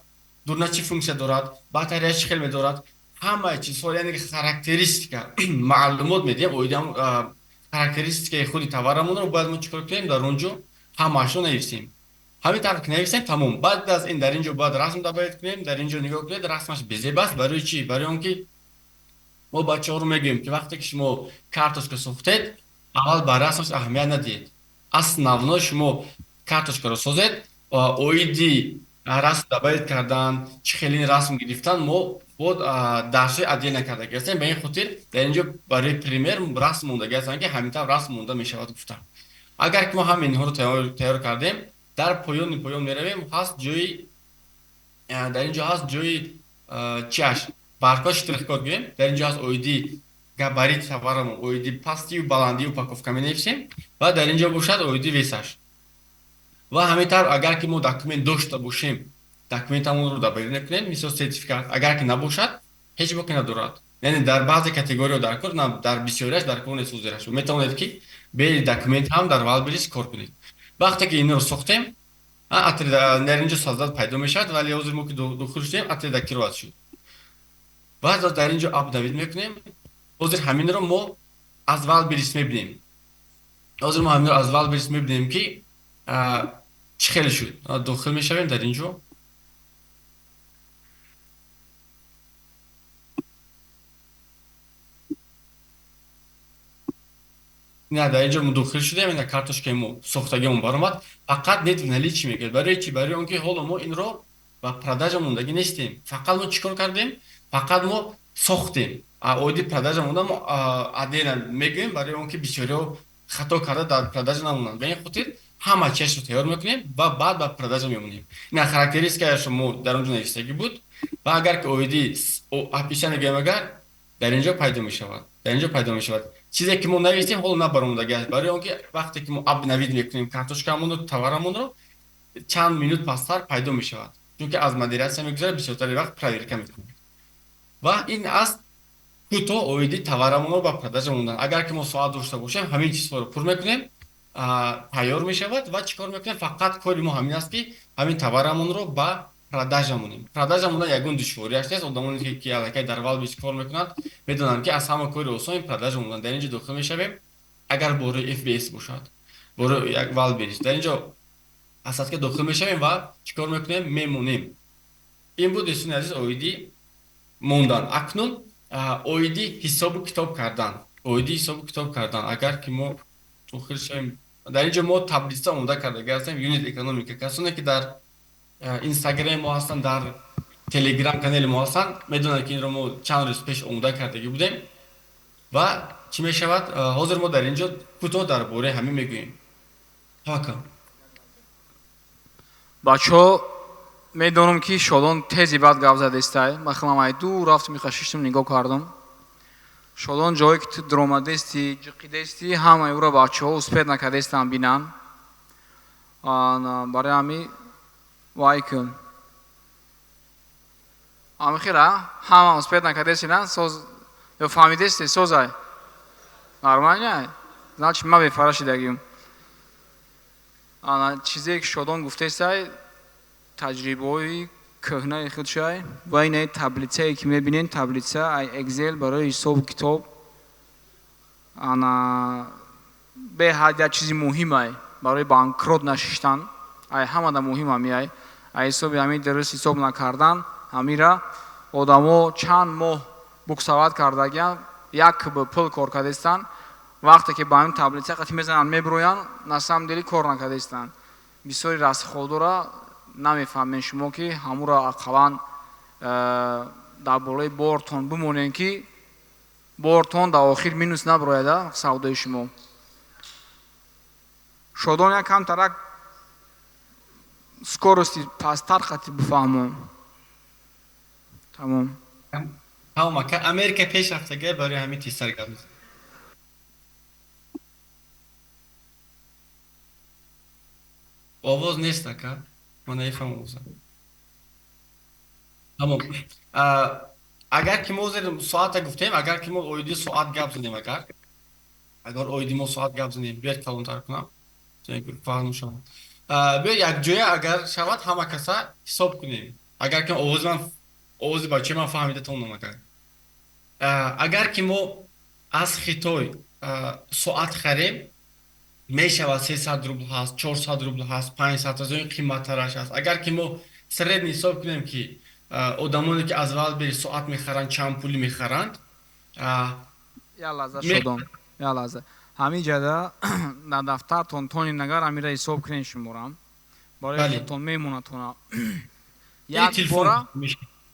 дурна чӣ функсия дорад, батарея чӣ хел медорад, ҳамаи чизҳо, яъне характеристика маълумот медиҳем. Оиди характеристикаи худи товарамонро бояд мо чӣ кор кунем? Дар он ҷо ҳамаашро нависем. ҳамин тавр ки нависем тамом. Баъд аз ин дар инҷо бояд расм дабояд кунем. Дар инҷо нигоҳ кунед, расмаш безеб аст. Барои чӣ? Барои он ки мо бачаҳоро мегӯем ки вақте ки шумо карточка сохтед, аввал ба расмаш аҳамият надиҳед. Основной шумо карточкаро созед, оиди расм дабояд кардан, чӣ хелин расм гирифтан, мо дарсҳои отдельно кардаги ҳастем. Ба ин хотир дар инҷо барои пример расм мондаги ҳастанд ки ҳамин тавр расм монда мешавад гуфта. Агар ки мо ҳаминҳоро тайёр кардем, дар поён меравем, ҳаст ҷои дар инҷо ҳаст ҷои чиаш баркод штрихкод гӯем. Дар инҷо ҳаст оиди габарити товарамон, оиди пастию баландии упаковка менависем ва дар инҷо бошад оиди весаш. Ва ҳамин тавр агар ки мо документ дошта бошем, документамонро дабояд мекунем. Мисол сертификат агар ки набошад, ҳеҷ боки надорад. Яъне дар баъзе категорияҳо даркор, дар бисёриаш даркор нест. ҳозираш метавонед ки бе документ ҳам дар Wildberries кор кунед. Вақте ки инро сохтем, дар инҷо создат пайдо мешавад, вале ҳозир мо ки дохил шудем, атлет активат шуд. Баъд дар инҷо апдейт мекунем. ҳозир ҳаминро мо аз Wildberries мебинем. ҳозир мо ҳаминро аз Wildberries мебинем ки чӣ хеле шуд. Дохил мешавем дар инҷо. дар инҷо мо дохил шудем, ин карточкаи мо сохтагиамон баромад. Фақат нет в наличии мегӯяд. Барои чӣ? Барои он ки ҳоло мо инро ба продажа мондагӣ нестем. Фақат мо чӣ кор кардем? Фақат мо сохтем. Оиди продажа монда мо отдельно мегӯем, барои он ки бисёриҳо хато карда дар продажа намонанд. Ба ин хотир ҳама чизашро тайёр мекунем ва баъд ба продажа мемонем. Ин характеристикаашро мо дар он ҷо навистагӣ буд. Ва агар ки оиди описание гӯем, агар дар инҷо пайдо мешавад. Дар инҷо пайдо мешавад. Чизе ки мо навистем, ҳоло набаромодаги аст. Барои он ки вақте ки мо апдейт мекунем карточкаамонро, товарамонро, чанд минут пастар пайдо мешавад. Чунки аз модератсия мегузарад, бисёртари вақт проверка мекунем. Ва ин аст кӯтоҳ оиди товарамонро ба продажа мондан. Агар ки мо соат дошта бошем, ҳамин чизҳоро пур мекунем, тайёр мешавад ва чӣ кор мекунем? Фақат кори мо ҳамин аст ки ҳамин товарамонро ба продажа монем. Продажа мондан ягон душвориаш нест. Одамоне ки аллакай дар Wildberries кор мекунанд, медонанд ки аз ҳама кори осон продажа мондан. Дар инҷо дохил мешавем. Агар бораи FBS бошад, бораи Wildberries, дар инҷо асадка дохил мешавем ва чӣ кор мекунем? Мемонем. Ин буд дӯстони азиз оиди мондан. Акнун оиди ҳисобу китоб кардан, оиди ҳисобу китоб кардан. Агар ки мо тухил шавем, дар инҷо мо таблица омода карда гардем юнит экономика. Касоне ки дар Instagram мо ҳастан, дар Telegram канали мо ҳастан, медонанд ки инро мо чанд рӯз пеш омода кардаги будем. ва чӣ мешавад, ҳозир мо дар инҷо кӯтоҳ дар бораи ҳамин мегӯем. Ҳака. бачаҳо медонам ки шодон тези бад гап задестай. ба хиламай дур рафтим иқашиштим нигоҳ кардам. шодон ҷое ки ту дромадести, ҷиқидести, ҳамаи ура бачаҳо успед накардестан бинан. барои ҳамин вай кун. Амихира, ҳама успед накардестина, соз ё фаҳмидесте созай. Нормально? Значит, ма бефарашидагим. Ана чизе ки шодон гуфтестай, таҷрибаҳои кӯҳнаи худшай ва ин таблицае ки мебинен, таблица ай Excel барои ҳисобу китоб. Ана беҳад як чизи муҳимай барои банкрот нашиштан. Ай ҳамада муҳим ҳамиай. Ай ҳисоби ҳамин дуруст ҳисоб накардан, ҳамира одамо чанд моҳ буксават кардагиан, як кб пул кор кардестан. вақте ки ба ҳамин таблица қати мезананд мебироянд, на самом деле кор накардестанд. бисёри расходора намефаҳмем шумо ки ҳамура ақаллан дар болои бортон бимонем ки бортон дар охир минус набирояда савдои шумо. шодон якам тарак скорости пасттар қати бифаҳмон. Тамом. Тамом ака, Америка пеш рафтага барои ҳамин тезтар гап мезанем. овоз нест ака, ман нафаҳмам овоза. Тамом. Агар ки мо ҳозир соата гуфтем, агар ки мо оиди соат гап занем, агар оиди мо соат гап занем, биёед калонтар кунам, фаҳм шавад. биёед як ҷоя агар шавад, ҳама каса ҳисоб кунем. Агар ки овози бачаи ман фаҳмидатонам. Агар ки мо аз Хитой соат харем, мешавад 300 рубл ҳаст, 400 рубл ҳаст, 500 аз он қиматтараш ҳаст. Агар ки мо средни ҳисоб кунем ки одамоне ки аз Валбери соат мехаранд, чанд пули мехаранд. Я лаҳза шодон, я лаҳза. ҳамин ҷада дар дафтартон тони нагар амира ҳисоб кунем шуморам. барои худтон мемонатона.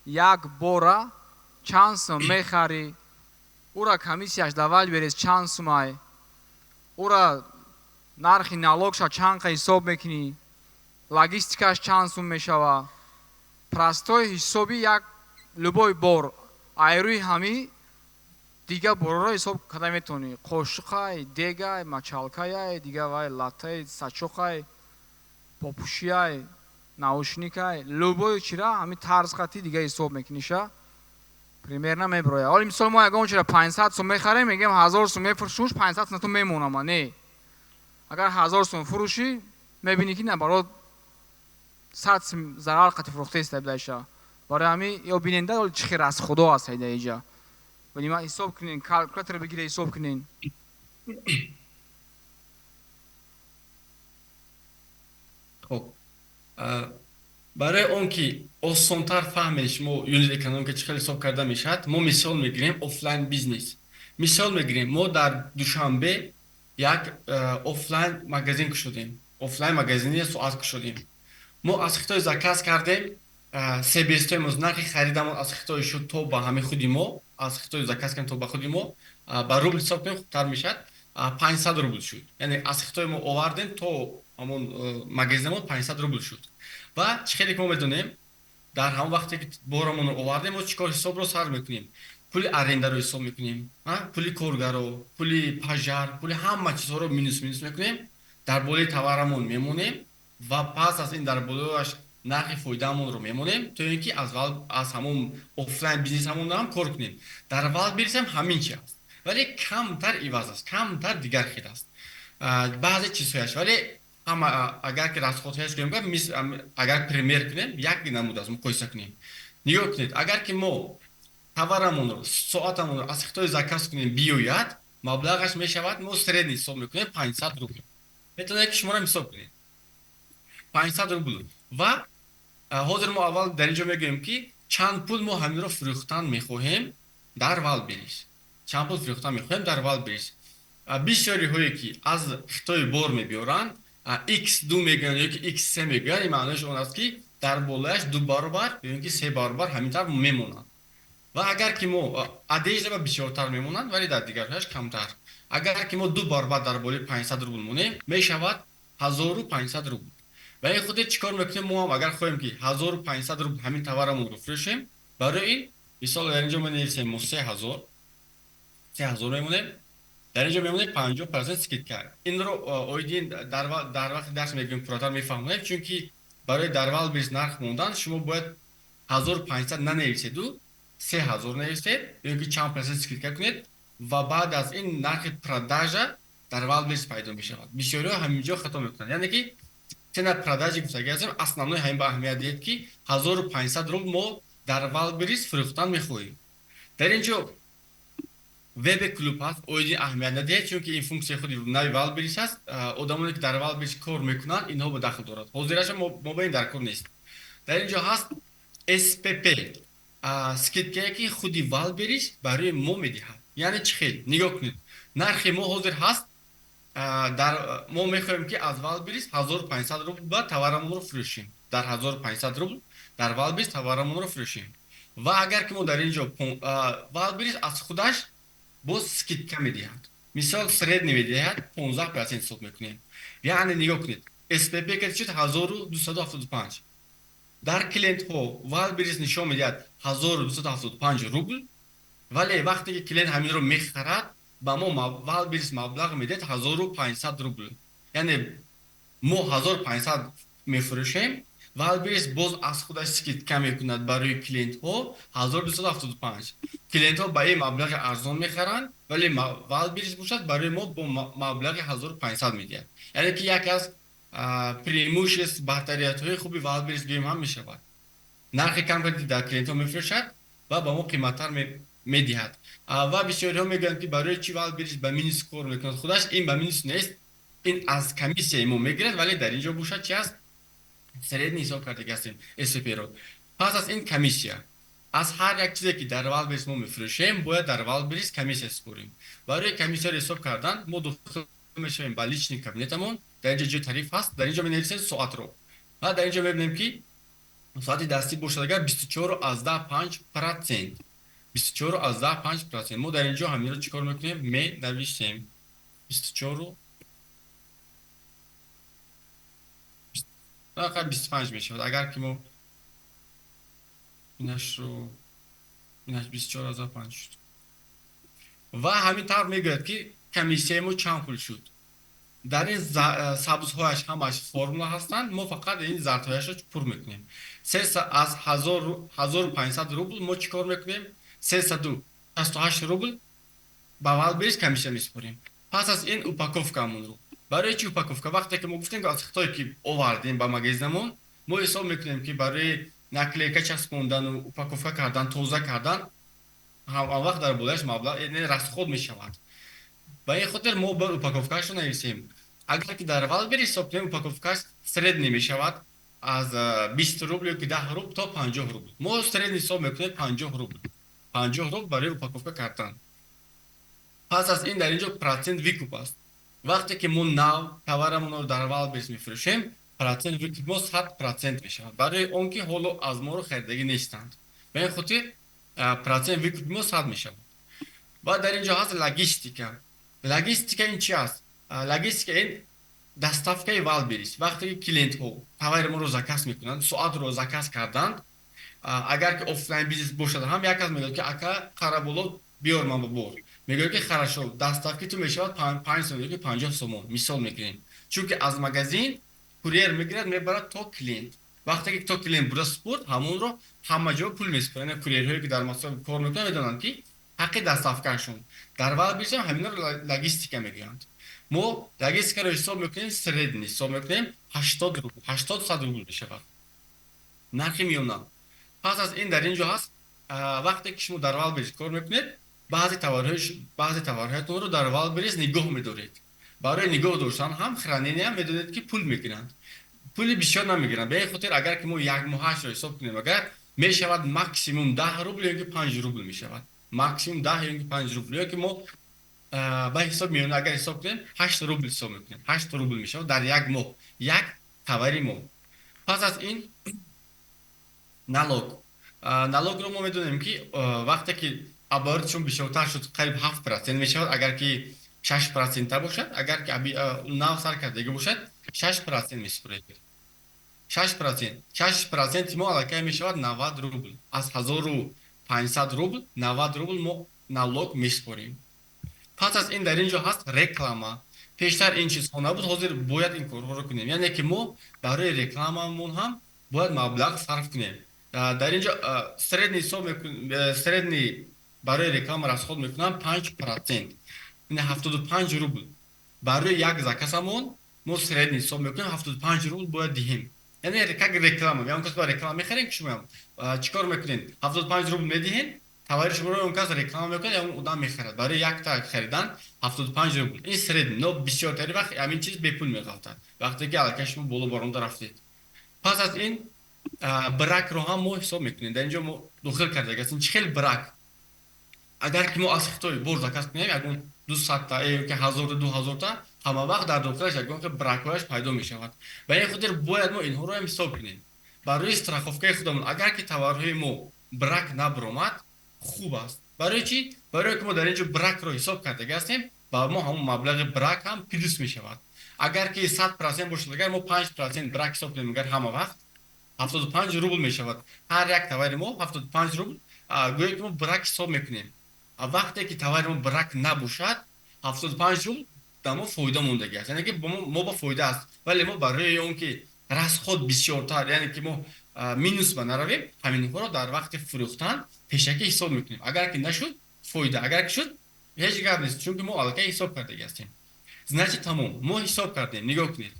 як бора чанд сум мехарӣ, ура комиссияш дар Валберис чанд сумай, ура нархи налогша чанқа ҳисоб мекунӣ, логистикаш чанд сум мешава. простой ҳисоби як любой бор айрӯи ҳамӣ дига борро ҳисоб карда метавонӣ. қошуқай, дегай, мачалкаяй, дига вай латтаи сачоқай, попушияй, наушникай, любой чира ҳамин тарз қати дига ҳисоб мекуниша. примерно мебироя. ҳоли мисол мо ягон чира 500 сум мехарем, мегем 1000 сум мефурӯшуш, 500 сум натон мемонама. Не. агар 1000 сум фурӯшӣ, мебинӣ ки наоборот 100 сум зарар қати фурӯхтеста бидаиша. барои ҳамин ё биненда ҳоли чӣ хел расходо аст ҳайда инҷа. вале ма ҳисоб кунен, калкулятор бигире ҳисоб кунен. хоб барои он ки осонтар фаҳмем шумо юнит экономика чӣ хел ҳисоб карда мешавад, мо мисол мегирем офлайн бизнес. мисол мегирем, мо дар душанбе як офлайн магазин кушодем. офлайн магазини соат кушодем. мо аз Хитой заказ кардем, себестоимоз нархи харидамон аз Хитой шуд то ба ҳамин худи мо, аз Хитой заказ кардем то ба худи мо, ба рубл ҳисоб кунем хубтар мешад, 500 рубл шуд. яъне аз Хитой мо овардем то ҳамон магазинамон 500 рубл шуд. ва чӣ хеле ки мо медонем, дар ҳамон вақте ки борамонро овардем, мо чӣ кор ҳисобро сар мекунем. пули арендаро ҳисоб мекунем, пули коргаро, пули пажар, пули ҳама чизҳоро минус мекунем, дар болои товарамон мемонем ва пас аз ин дар болояш нархи фоидаамонро мемонем, то ин ки аз ҳамон офлайн бизнесамон ҳам кор кунем. дар Валберис ҳам ҳамин чи аст, вале камтар иваз аст, камтар дигар хел аст баъзе чизҳояш. вале ҳама агар ки расходҳояш гӯем, агар пример кунем, як намуда аз муқоиса кунем. нигоҳ кунед, агар ки мо товарамонро, соатамонро аз Хитой заказ кунем биёяд, маблағаш мешавад, мо средни ҳисоб мекунем 500 рубл. метавонед ки шуморо ҳисоб кунед 500 рубл. ва ҳозир мо аввал дар инҷо мегӯем ки чанд пул мо ҳаминро фурӯхтан мехоҳем. дар валберис чанд пул фирохта мехоҳем дар валберис бисёриҳое ки аз Хитой бор мебиёранд x2 мегӯянд ёки x3 мегӯянд ин маънояш он аст ки дар болояш 2 баробар ё ки 3 баробар ҳамин тавр мемонанд ва агар ки мо одежда бисёртар мемонанд вале дар дигарҳояш камтар агар ки мо 2 баробар дар болои 500 рубл монем мешавад 1500 рубл ва ин худе чӣ кор мекунем мо ҳам агар хоҳем ки 1500 рубл ҳамин товарамонро фурӯшем барои ин мисол дар инҷо менависем мо 3000 мемонем дар инҷо мемонем 50% скидка инро оидин дар вақти дарс мегӯем пурратар мефаҳмонем чунки барои дар валберис нарх мондан шумо бояд 1500 нанависеду 3000 нависед ёки чанд процент скидка кунед ва баъд аз ин нархи продажа дар валберис пайдо мешавад бисёриҳо ҳаминҷо хато мекунанд яъне ки цена продажи гуфтагӣ ҳастем основной ҳамин ба аҳамият диҳед ки 1500 рубл мо дар валберис фурӯхтан мехоҳем дар инҷо веб клуб ҳаст оидин аҳамият надиҳед чунки ин функсияи худи нави валберис ҳаст одамоне ки дар валберис кор мекунанд инҳо ба дахл дорад ҳозираша мо ба ин дар кор нест дар инҷо ҳаст SPP скидкае ки худи валберис барои мо медиҳад яъне чӣ хел нигоҳ кунед нархи мо ҳозир ҳаст мо мехоҳем ки аз валберис 1500 рубл ба товарамонро фурӯшем дар 1500 рубл дар валберис товарамонро фурӯшем ва агар ки мо дар инҷо валберис аз худаш боз скидка медиҳад мисол средни медиҳад 15% ҳисоб мекунем яъне нигоҳ кунед SPP ки шуд 1275 дар клиентҳо валберис нишон медиҳад 1275 рубл вале вақте ки клиент ҳаминро мехарад ба мо валберис маблағ медиҳад 1500 рубл яъне мо 1500 мефурӯшем валберис боз аз худаш скидка мекунад барои клиентҳо 1275 клиентҳо ба ин маблағи арзон мехаранд вале валберис бошад барои мо бо маблағи 1500 медиҳад яъне ки яке аз преимуществ бартариятҳои хуби валберис гӯем ҳам мешавад нархи кам ки дар клиентҳо мефурӯшад ва ба мо қиматтар медиҳад ва бисёриҳо мегӯянд ки барои чӣ валберис ба минус кор мекунад худаш ин ба минус нест ин аз комиссияи мо мегирад вале дар инҷо бошад чи аст средни ҳисоб кардаги ҳастем SPP-ро пас аз ин комиссия аз ҳар як чизе ки дар валберис мо мефурӯшем бояд дар валберис комиссия спорим барои комиссияро ҳисоб кардан мо дохил мешавем ба лични кабинетамон дар инҷо ҷои тариф ҳаст дар инҷо менависем соатро ва дар инҷо мебинем ки соати дастӣ бошад агар 24,5% 24,5% мо дар инҷо ҳаминро чӣ кор мекунем менависем 24 25 мешавад агар ки мо инашро 24,5 шуд ва ҳамин тавр мегӯяд ки комиссияи мо чанд пул шуд дар ин сабзҳояш ҳамаш формула ҳастанд мо фақат ин зардҳояшро пур мекунем аз 1500 рубл мо чӣ кор мекунем 368 рубл ба валберис комиссия меспорем пас аз ин упаковкамонро барои чӣ упаковка вақте ки мо гуфтем аз Хитой ки овардем ба магазинамон мо ҳисоб мекунем ки барои наклейка часпондану упаковка кардан тоза кардан ҳамвақт дар болояш маблағ расход мешавад ба ин хотир мо ба упаковкаашро нависем агар ки дар валберис ҳисоб кунем упаковкааш средни мешавад аз 20 рубл ёки 10 рубл то 50 рубл мо средни ҳисоб мекунем 50 рубл барои упаковка кардан пас аз ин дар инҷо процент викуп аст вақте ки мо нав товарамонро дар валберис мефурӯшем процент викуп мо 100% мешавад барои он ки ҳоло аз моро харидагӣ нестанд ба ин хотир процент викуп мо 100 мешавад ва дар инҷо ҳаст логистика ин чи аст логистика ин доставкаи валберис вақте ки клиентҳо товари моро заказ мекунанд соатро заказ карданд агар ки офлайн бизнес бошад ҳам як аз мегӯяд ки ака қараболо биёр ман ба бор мегӯяд ки хорошо доставки ту мешавад 5 сомон ёки 50 сомон мисол мегирем чунки аз магазин курьер мегирад мебарад то клиент вақте ки то клиент буда спорт ҳамонро ҳама ҷо пул меспорад курьерҳое ки дар масофа кор мекунанд медонанд ки ҳаққи доставкаашон дар валберис ҳаминро логистика мегӯянд мо логистикаро ҳисоб мекунем средни ҳисоб мекунем 80-100 рубл мешавад нархи миёна пас аз ин дар инҷо ҳаст вақте ки шумо дар валберис кор мекунед баъзе товарҳоятонро дар валберис нигоҳ медоред барои нигоҳ доштан ҳам хранение ҳам медонед ки пул мегиранд пули бисёр намегиранд ба ин хотир агар ки мо як моҳашро ҳисоб кунем агар мешавад максимум 10 рубл ёки 5 рубл мешавад максимум 10 یا 5 روبل که ما به حساب میون اگر حساب کنیم 8 روبل حساب میکنیم 8 روبل میشه در یک ماه یک تورم ما پس از این налог رو ما میدونیم که وقتی که عبارتشون بیشتر شد قریب 7% میشه اگر که 6% باشد اگر که 9 سر کردگی باشد 6% میسپره 6% ما علاقه میشه 90 روبل از 1500 روبل 90 روبل ما налог میسپریم پس از این در اینجا هست رکلاما پیشتر این چیزها نبود حاضر باید این کارها رو کنیم یعنی که ما برای رکلاممون هم باید مبلغ صرف کنیم در اینجا سردنی برای رکلام расход میکنم 5% این 75 روبل برای یک закazمون ما سردنی حساب میکنیم 75 روبل باید دهیم یعنی یک رکلام یا اون کس با رکلام میخرین که شما چیکار میکنین 75 روبل میدهین تواری شما رو اون کس رکلام میکنه یا اون آدم میخرد برای یک تا خریدن 75 روبل این سردنی نو بسیار تری وقت همین چیز به پول میگفتن وقتی که علاقه شما بالا باروندا رفتید پس از این برک رو هم ما حساب میکنیم در اینجا ما داخل کرده هستیم چه خیلی برک اگر که ما از خطای بور زکات کنیم یکون 200 تا یا که 1000 تا 2000 تا همه وقت در داخلش یکون که برک‌هاش پیدا میشود و این خاطر باید ما اینها رو هم حساب کنیم برای استراحافکای خودمون اگر که تورهای ما برک نبرآمد خوب است برای چی برای که ما در اینجا برک رو حساب کرده هستیم و ما همون مبلغ برک هم پلوس میشود اگر که 100% باشه اگر ما 5% برک حساب کنیم اگر همه وقت 75 روبل میشود هر یک تور ما 75 روبل گویا که ما برک حساب میکنیم وقتی که تور ما برک نباشد 75 روبل در ما فایده موندگی است یعنی که ما با فایده است ولی ما برای اون که расход بسیارتر یعنی که ما مینوس بنرویم همین رو در وقت فروختن پیشکی حساب میکنیم اگر که نشد فایده اگر که شد هیچ گپ نیست چون که ما علاقه حساب کرده هستیم значит تمام ما حساب کردیم نگاه کنید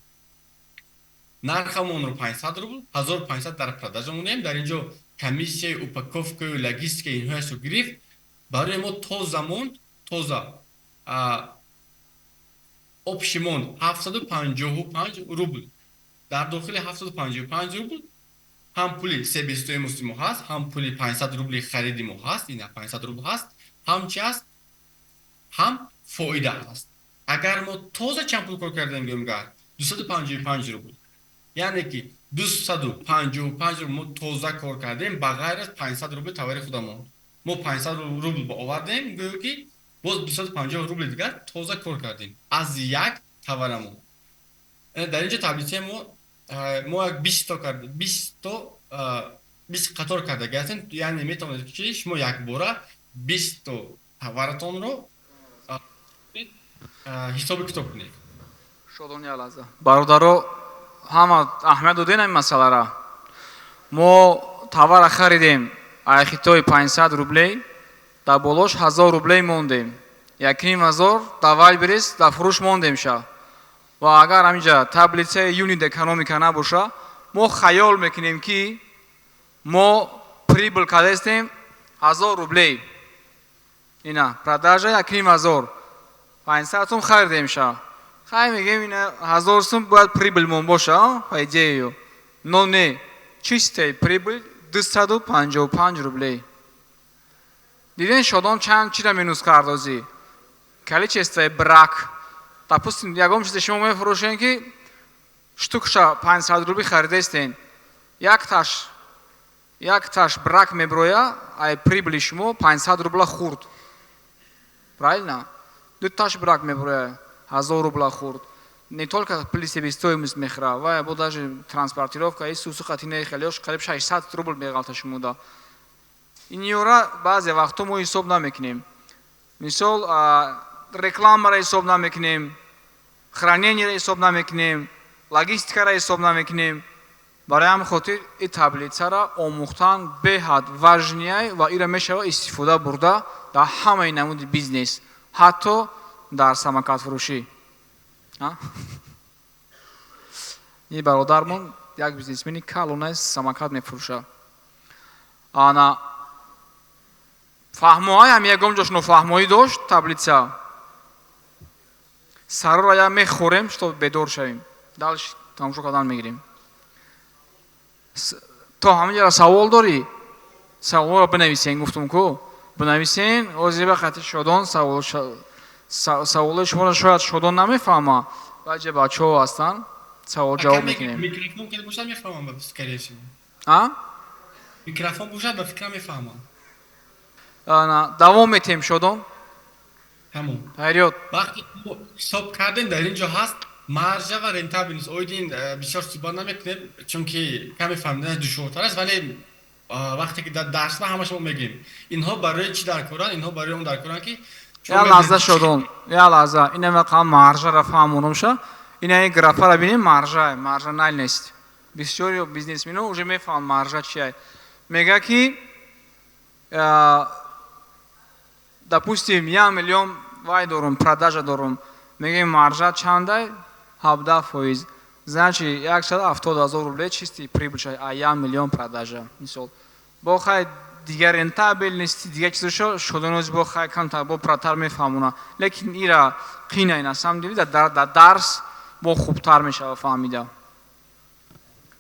нархамон ро 500 рубл 1500 дар продажа монем дар инҷо комиссияи упаковкаи логистикаи инҳояшро гирифт барои мо тоза монд тоза общий монд 755 рубл дар дохили 755 рубл ҳам пули себестои муслимо ҳаст ҳам пули 500 рубли хариди мо ҳаст ин 500 рубл ҳаст ҳам чи аст ҳам фоида ҳаст агар мо тоза чанд пул кор кардем гӯмгар 255 рубл یعنی که 255 روبل ما تازه کار کردیم با غیر از 500 روبل تور خودمون ما 500 روبل با آوردیم گویا که باز 250 روبل دیگر تازه کار کردیم از یک تورمون در اینجا تبلیغ ما 20 تا کردیم 20 قطار کرده هستیم یعنی میتونید که شما یک باره 20 تا تورتون رو حساب کتاب کنید شادونی علازه برادرو ҳама аҳамият додем ин масъаларо мо товара харидем аз хитои 500 рублей дар болош 1000 рублей мондем 1000 дар вайлберис дар фурӯш мондем ша ва агар ҳаминҷа таблицаи юнит экономика набоша мо хаёл мекунем ки мо прибыл кардастем 1000 рублей ина продажа 1000 500 сум харидем ша хай мегем ина 1000 сум бояд прибыльмон боша по идее но не чистая прибыль 255 рублей диден шодон чанд чира минус кардозӣ количество брак допустим ягон чизе шумо мефурӯшем ки штукша 500 рубли харидастен як таш брак меброя ай прибыли шумо 500 рубла хурд правильно ду таш брак меброя 1000 рубла хурд не только пули себестоимост мехра ва бо даже транспортировка и сусухатинаи хелиош қариб 600 рубл меғалта шумода инёра баъзе вақтҳо мо ҳисоб намекунем мисол рекламаро ҳисоб намекунем хранениеро ҳисоб намекунем логистикаро ҳисоб намекунем барои ҳамин хотир ин таблицаро омӯхтан беҳад важнияй ва инро мешавад истифода бурда дар ҳамаи намуди бизнес ҳатто дар самокатфурӯшӣ ин бародармон як бизнесмени калона самокат мефурӯшад ана фаҳмоҳай ҳам ягон ҷош нофаҳмоӣ дошт таблица сароро як мехӯрем што бедор шавем далш тамошо кардан мегирем то ҳаминҷаро савол дорӣ саволро бинависем гуфтум ку бинависен. озеба хати Шодон саволи шуморо шояд Шодон намефаҳма, баъже бачаҳо ҳастанд, савол ҷавоб мекунем. Микрофон ки бошад мефаҳмам, скорее всего. Микрофон бошад ба фикрам мефаҳмам. давом метем Шодон. Тамом. Ҳайриёт. вақте ҳисоб кардем дар ин ҷо ҳаст маржа ва рентабельность. Оидин бисёр суҳбат намекунем, чунки каме фаҳмидан душвортар аст, вале вақте ки дар дарсда ҳамаш мо мегӯем инҳо барои чӣ даркоранд, инҳо барои он даркоранд ки я лаҳза Шодон, я лаҳза, ина вақам маржаро фаҳмонамша, ина ин графаро бинем, маржа найл нест. Бисёри бизнесмено уже мефаҳманд маржа чия. Мега ки допустим 1 миллион вай дорум, продажа дорум, мегем маржа чандай? 17%. Значит 170,000 рублей чистый прибыль, а 1 миллион продажа. Мисол. Бо хай дигар рентабельности, дигар чизошо Шодоноз бо хай камтар бо пратар мефаҳмона. Лекин ира қина на самом деле дар дарс бо хубтар мешава фаҳмида.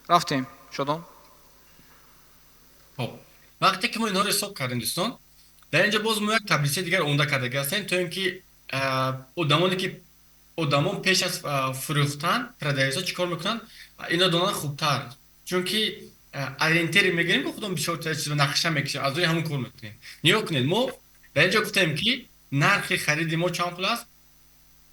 Рафтем Шодон. Хоб. Вақте ки мо инҳоро ҳисоб кардем дӯстон, дар ин ҷо боз мо як таблица дигар омода кардаги ҳастем, то ин ки одамоне ки одамон пеш аз фурӯхтан продаёсо чӣ кор мекунанд, ино донанд хубтар, чунки ориентири мегирем ки худам бисёр чизро нақша мекашем, аз рӯи ҳамон кор мекунем. Нигоҳ кунед, мо дар ин ҷо гуфтем ки нархи хариди мо чанд пул аст?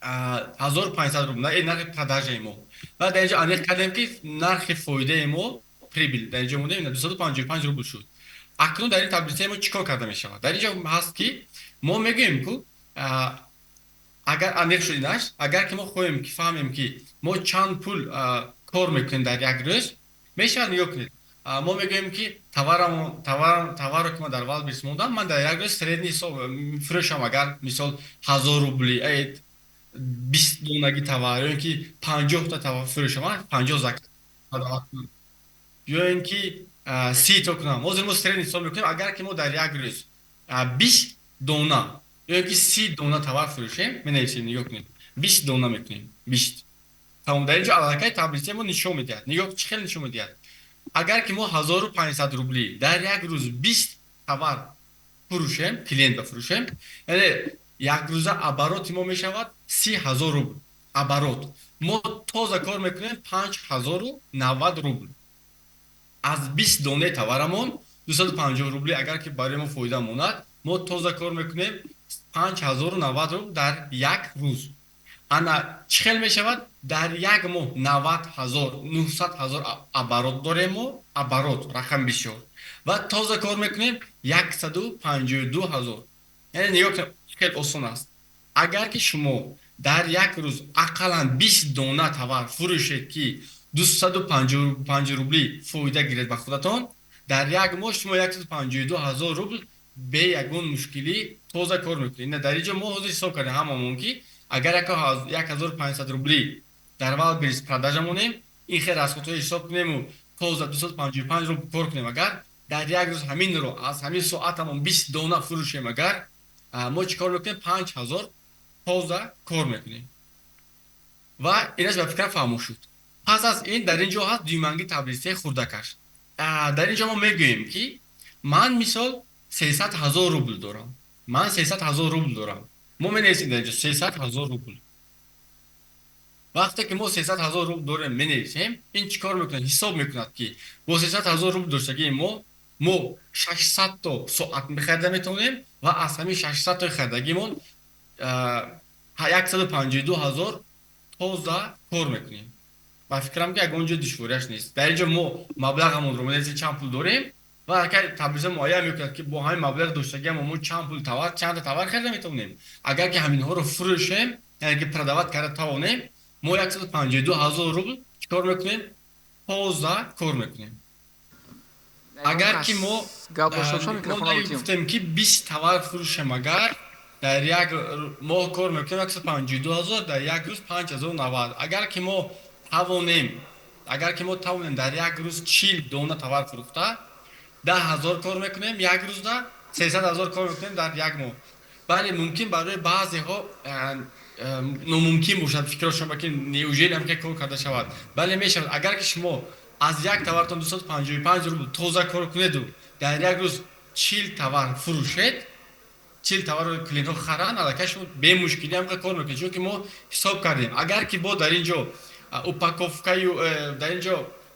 1500 рубл, нархи продажаи мо. Ва дар ин ҷо аниқ кардем ки нархи фоидаи мо прибил дар ин ҷо монда 255 рубл шуд. Акнун дар ин таблицаи мо чӣ кор карда мешавад? Дар ин ҷо ҳаст ки мо мегӯем ки агар аниқ шуд инаш, агар ки мо хоҳем ки фаҳмем ки мо чанд пул кор мекунем дар як рӯз, мешавад. Нигоҳ кунед, мо мегӯем ки товаро ки ман дар Валберис мондам, ман дар як рӯз средний ҳисоб фурӯшам, агар мисол 1000 рубли 20 донаги товар, ё ин ки 50 та товар фурӯшам, 50 закат ё ин ки 30 то кунам. Ҳозир мо средний ҳисоб мекунем, агар ки мо дар як рӯз 20 дона ё ин ки 30 дона товар фурӯшем, менависем, нигоҳ кунед, 20 дона мекунем, 20. Тамом. Дар ин ҷо аллакай таблицаи мо нишон медиҳад. Нигоҳ чӣ хел нишон медиҳад? Агар ки мо 1500 рубли дар як рӯз 20 товар фурӯшем, клиент бафурӯшем, яъне як рӯза обороти мо мешавад 30,000 рубл. Оборот. Мо тоза кор мекунем 5090 рубл. аз 20 донаи товарамон 250 рубли агар ки барои мо фоида монад, мо тоза кор мекунем 5090 рубл дар як рӯз. Ана чӣ хел мешавад? Дар як моҳ 900,000 оборот дорем мо, оборот рақам бисёр. Ва тоза кор мекунем 152,000. яъне нигоҳ кунед, хел осон аст. Агар ки шумо дар як рӯз ақаллан 20 дона товар фурӯшед ки 250 рубли фоида гиред ба худатон, дар як моҳ шумо 152,000 рубл бе ягон мушкилӣ тоза кор мекунед. Дар ин ҷо мо ҳозир ҳисоб кардем ҳамамон ки агар 1500 рубли дар Валберис продажа монем, ин хел расходҳои ҳисоб кунему, тоза 255 рубл кор кунем, агар дар як рӯз ҳаминро аз ҳамин соатамон 20 дона фурӯшем, агар мо чӣ кор мекунем? 5000 тоза кор мекунем. Ва инаш ба фикр фаҳмо шуд. Пас аз ин дар ин ҷо ҳаст дуюманги таблицаи хурдакаш. Дар ин ҷо мо мегӯем ки ман мисол 300,000 рубл дорам. Ман 300,000 рубл дорам. Мо менависем дар ин ҷо 300,000 рубл. вақте ки мо 300,000 рубл дорем менависем, ин чӣ кор мекунад? Ҳисоб мекунад ки бо 300,000 рубл доштагии мо 600 то соат мехарида метавонем ва аз ҳамин 600 тои харидагимон 152,000 тоза кор мекунем. ба фикрам ки ягон ҷо душвориаш нест. Дар ин ҷо мо маблағамонро менависем чанд пул дорем ва таблица муайян мекунад ки бо ҳамин маблағ доштагиам мо чанд пул товар, чанд товар харида метавонем. Агар ки ҳаминҳоро фурӯшем, яъне ки продават карда тавонем, мо 152,000 рубл чӣ кор мекунем? Тоза кор мекунем. агар ки мо гуфтем ки 20 товар фурӯшем, агар дар як моҳ кор мекунем 152,000, дар як рӯз 5090. Агар ки мо тавонем дар як рӯз 40 дона товар фурӯхта 10,000 кор мекунем, як рӯзда 300,000 кор мекунем дар як моҳ. бале мумкин барои баъзеҳо номумкин бошад фикрашон ба ки неужели ҳамка кор карда шавад. Бале мешавад. Агар ки шумо аз як товартон 255 рубл тоза кор кунеду дар як рӯз 40 товар фурӯшед, 40 товар клиентҳо харан аллакай шумо бемушкилӣ ҳам кор мекунед, чунки мо ҳисоб кардем агар ки бо дар инҷо упаковкаю дар инҷо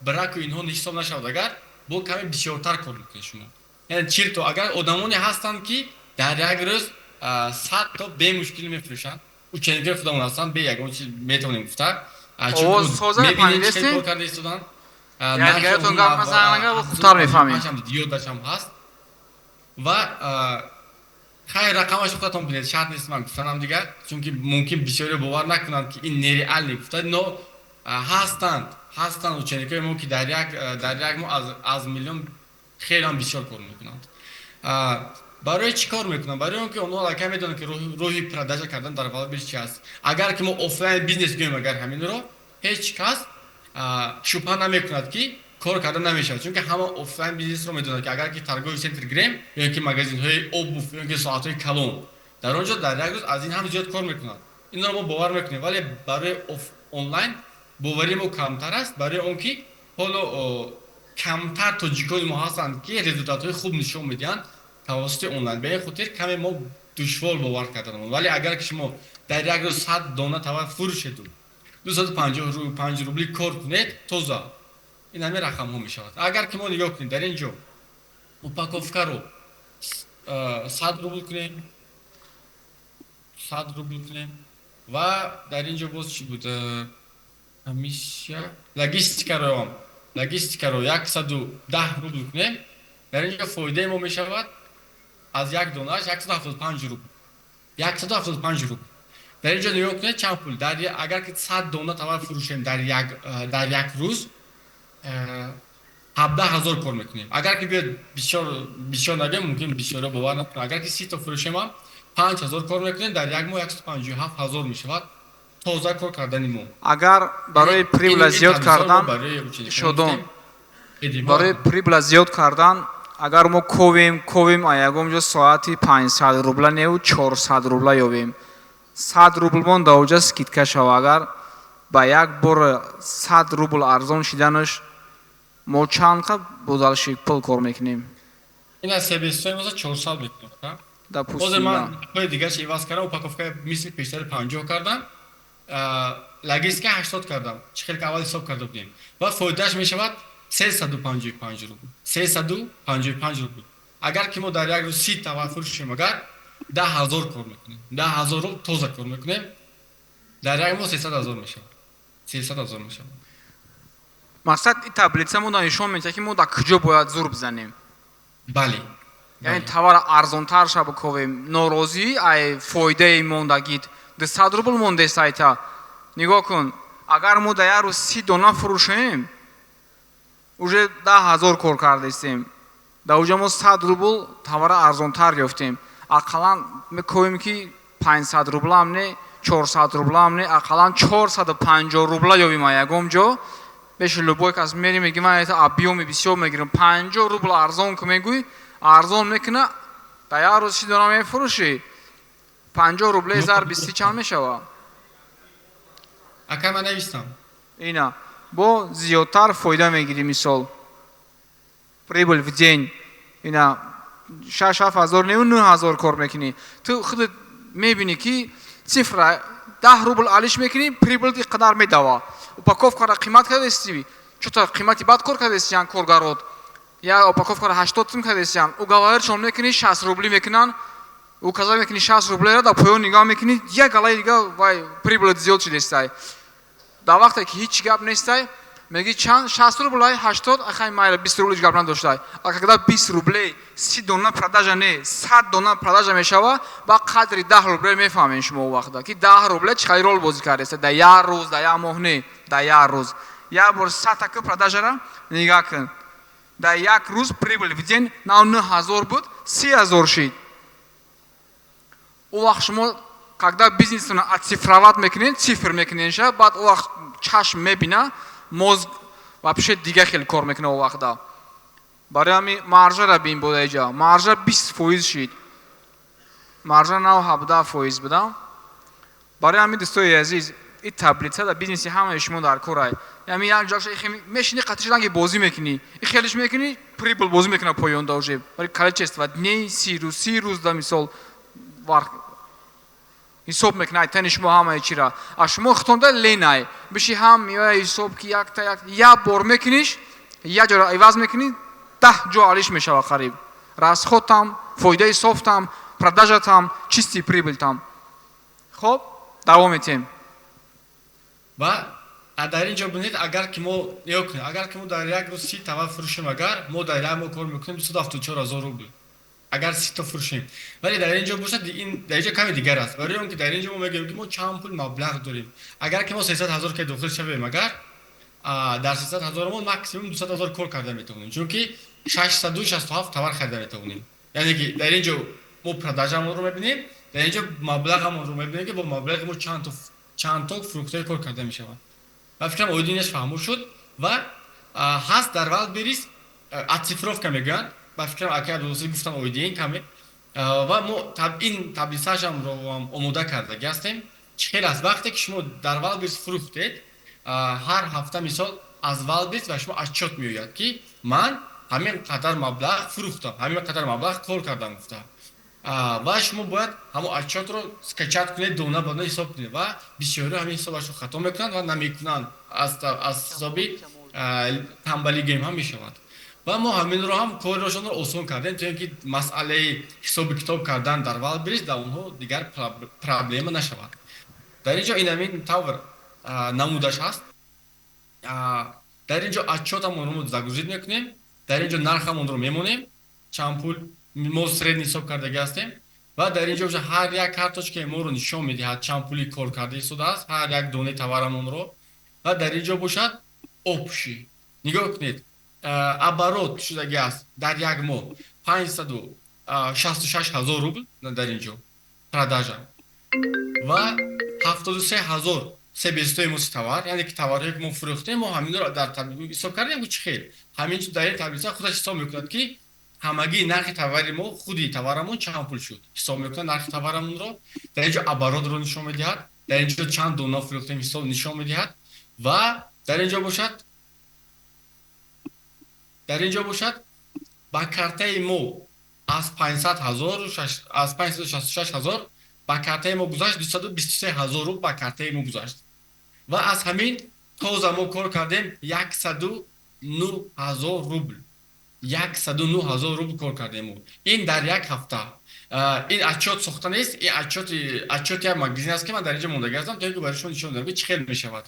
браку инҳо ҳисоб нашавад, агар бо каме бисёртар кор мекунед шумо. яъне 40 то агар одамоне ҳастанд ки дар як рӯз 100 то бемушкилӣ мефурӯшанд, ученикои худамон ҳастанд, бе ягон чиз метавонем гуфта. мебинед чӣ кор карда истодан. ягатон гап мазанага хубтар мефаҳмем. Ёдашам ҳаст. Ва хай рақамаш худатон бинед, шарт нест ман гуфтанам дигар, чунки мумкин бисёре бовар накунанд ки ин нереалне гуфта, но ҳастанд ученикои мо ки дар як мо аз миллион хеле ҳам бисёр кор мекунанд. барои чӣ кор мекунанд? Барои он ки онҳо аллакай медонанд ки роҳи продажа кардан дар аввал чӣ аст. Агар ки мо офлайн бизнес гӯем агар ҳаминро, ҳеҷ кас шубҳа намекунад ки кор карда намешавад, чунки ҳама офлайн бизнесро медонад ки агар ки торговый центр гирем ё ки магазинҳои обув ё ки соатҳои калон, дар он ҷо дар як рӯз аз ин ҳам зиёд кор мекунад. Инро мо бовар мекунем, вале барои онлайн боварии мо камтар аст, барои он ки ҳоло камтар тоҷикони мо ҳастанд ки результатҳои хуб нишон медиҳанд тавассути онлайн. Ба ин хотир каме мо душвор бовар карданам. Вале агар ки шумо дар як рӯз 100 дона товар фурӯшеду 250 рубли кор кунед, тоза ин ҳаме рақамҳо мешавад. Агар ки мо нигоҳ кунем дар ин ҷо упаковкаро 100 рубл кунем, 100 рубл кунем ва дар ин ҷо боз чӣ буд? Комиссия логистикаро 110 рубл кунем, дар ин ҷо фоидаи мо мешавад аз як донааш 175 рубл. 175 рубл. дар ин ҷо нигоҳ кунед чанд пул. Агар ки 100 дона товар фурӯшем дар як рӯз 17000 кор мекунем. Агар ки биёд бисёр нагӯем, мумкин бисёро бовар накунад. Агар ки 30 то фурӯшем ҳам 5000 кор мекунем, дар як моҳ 157000 мешавад. тоза кор кардани мо. Агар барои прибла зиёд кардан шодон, барои прибла зиёд кардан, агар мо ковем а ягон ҷо соати 500 рубла неву 400 рубла ёбем, 100 рубл мон дар оҷа скидка шава. Агар ба як бор 100 рубл арзон шиданаш мо чанд қа бузалши пул кор мекунем? ин аз себестои мо 400 мекунем. Допустим, ҳозир ман ҳои дигар иваз кардам, упаковка мисли пештари 50 кардам, логистика 80 кардам. Чӣ хел ки аввал ҳисоб карда будем. Ва фоидааш мешавад 355 рубл. 355 рубл. Агар ки мо дар як рӯз 30 товар фурӯшем, агар 10000 кор мекунем, 10000 рубл тоза кор мекунем, дар як моҳ 300000 мешавад. 300000 мешавад. мақсад ин таблица мо нишон медиҳад ки мо дар куҷо бояд зур бизанем. Бале. яъне товар арзонтар ша биковем. норозӣ ай фоидаи мондагид 200 рубл мондест айта. нигоҳ кун, агар мо дар як рӯз 30 дона фурӯшем, уже 10000 кор кардастем. дар оҷа мо 100 рубл товара арзонтар ёфтем. ақаллан мековем ки 500 рубла ҳам не, 400 рубла ҳам не, ақаллан 450 рубла ёбем а ягон ҷо. беши любой кас мерим мегӯем айта объёми бисёр мегирам, 50 рубл арзон ку мегӯй, арзон мекуна, дар як рӯз 30 дона мефурӯшӣ, 50 рубле зар 20 чанд мешава? Ака ман навистам. Ина бо зиёдтар фоида мегирӣ. Мисол прибыль в день ина 6000 неву 9000 кор мекунӣ. ту худат мебинӣ ки цифра 10 рубл алиш мекунӣ, прибыль ин қадар медава. упаковкара қимат кардастӣ, чутар қимати бад кор кардастӣ, ян коргарот я упаковкара 80 сум кардастӣ, у гавайр чон мекунӣ 60 рубли мекунан, у каза мекунӣ 60 рублера, дар поён нигоҳ мекунӣ як галаи дига вай прибыль зиёд шудастай. дар вақте ки ҳеҷ гап нестай, меги чанд 60 рублай 80, ахай майла 20 рублиш гап надоштай. А когда 20 рублей 30 дона продажа не, 100 дона продажа мешава, ба қадри 10 рублей мефаҳмем шумо вақта ки 10 рублей чӣ қадар рол бозӣ кардаст дар як рӯз, дар як моҳ не, дар як рӯз. як бор 100 така продажара нигоҳ кун. дар як рӯз прибыль в день на 9000 буд, 3000 шид. у вақт шумо когда бизнесона оцифровать мекунед, цифр мекунед, баъд у вақт чашм мебина, мозг вообще дига хел кор мекуна у вақта. барои ҳамин маржара бин буда иҷа. маржа 20% шид. маржа нав 17% буда. барои ҳамин дӯстои азиз, ин таблица дар бизнеси ҳамаи шумо дар корай. яъни як ҷоша мешини қатишранги бозӣ мекунӣ, ин хелиш мекунӣ, прибыл бозӣ мекуна поён да уже. барои количество дней 30 рӯз да мисол ҳисоб мекунад тани шумо ҳамаи чира а шумо хутонда ленай биши ҳам миёя ҳисоб ки як бор мекуниш як ҷоро иваз мекунӣ 10 ҷо алиш мешава қариб расходтам фоидаи софтам продажатам чисти прибылтам хоб давом етем ва дар ин ҷо бинед агар ки мо нигоҳ кунед агар ки мо дар як рӯз 30 товар фурӯшем агар мо дар як моҳ кор мекунем 274,000 рубл агар 30 та фурӯшем вале дар ин ҷо бошад ин дар ин ҷо каме дигар аст барои он ки дар ин ҷо мо мегӯем ки мо чанд пул маблағ дорем агар ки мо 300,000 ки дохил шавем агар дар 300,000 мо максимум 200,000 кор карда метавонем чунки 667 товар харида метавонем яъне ки дар ин ҷо мо продажамонро мебинем дар ин ҷо маблағамонро мебинем ки бо маблағи мо чанд то фруктҳои кор карда мешавад ва фикрам оидинаш фаҳмуд шуд ва ҳаст дар Wildberries оцифровка мегӯянд ба фикрам ака абдулвосит гуфтан оидин каме ва мо ин таблицаашамро омода кардаги ҳастем чӣ хел аст вақте ки шумо дар Wildberries фурӯхтед ҳар ҳафта мисол аз Wildberries ва шумо отчёт меояд ки ман ҳамин қадар маблағ фурӯхтам ҳамин қадар маблағ кор кардам гуфта ва шумо бояд ҳамон отчётро скачат кунед дона ба дона ҳисоб кунед ва бисёриҳо ҳамин ҳисобашро хато мекунанд ва намекунанд аз ҳисоби тамбалигием ҳам мешавад ва мо ҳаминро ҳам корирошонро осон кардем то ин ки масъалаи ҳисоби китоб кардан дар Wildberries дар онҳо дигар проблема нашавад дар ин ҷо ин ҳамин тавр намудаш ҳаст дар ин ҷо отчётамонро мо загрузид мекунем дар ин ҷо нархамонро мемонем чанд пул мо средни ҳисоб кардаги ҳастем ва дар ин ҷо ҳар як карточкаи моро нишон медиҳад чанд пули кор карда истодааст ҳар як донаи товарамонро ва дар ин ҷо бошад опши нигоҳ кунед оборот шудаги аст дар як моҳ 566,000 рубл дар ин ҷо продажа ва 73,000 себестоимости товар яъне ки товарҳое ки мо фурӯхтем мо ҳаминро дар таблица ҳисоб кардем чӣ хел ҳамин дар ин таблица худаш ҳисоб мекунад ки ҳамагии нархи товари мо худи товарамон чанд пул шуд ҳисоб мекунад нархи товарамонро дар ин ҷо оборотро нишон медиҳад дар ин ҷо чанд дона фурӯхтем ҳисоб нишон медиҳад ва дар ин ҷо бошад ба картаи мо аз 566,000 ба картаи мо гузашт 223,000 рубл ба картаи мо гузашт ва аз ҳамин тоза мо кор кардем 109,000 рубл 109,000 рубл кор кардем ин дар як ҳафта ин отчёт сохта нест ин отчёти як магазин аст ки ман дар ин ҷо мондаги ҳастам то ин ки барои шумо нишон додам ки чӣ хел мешавад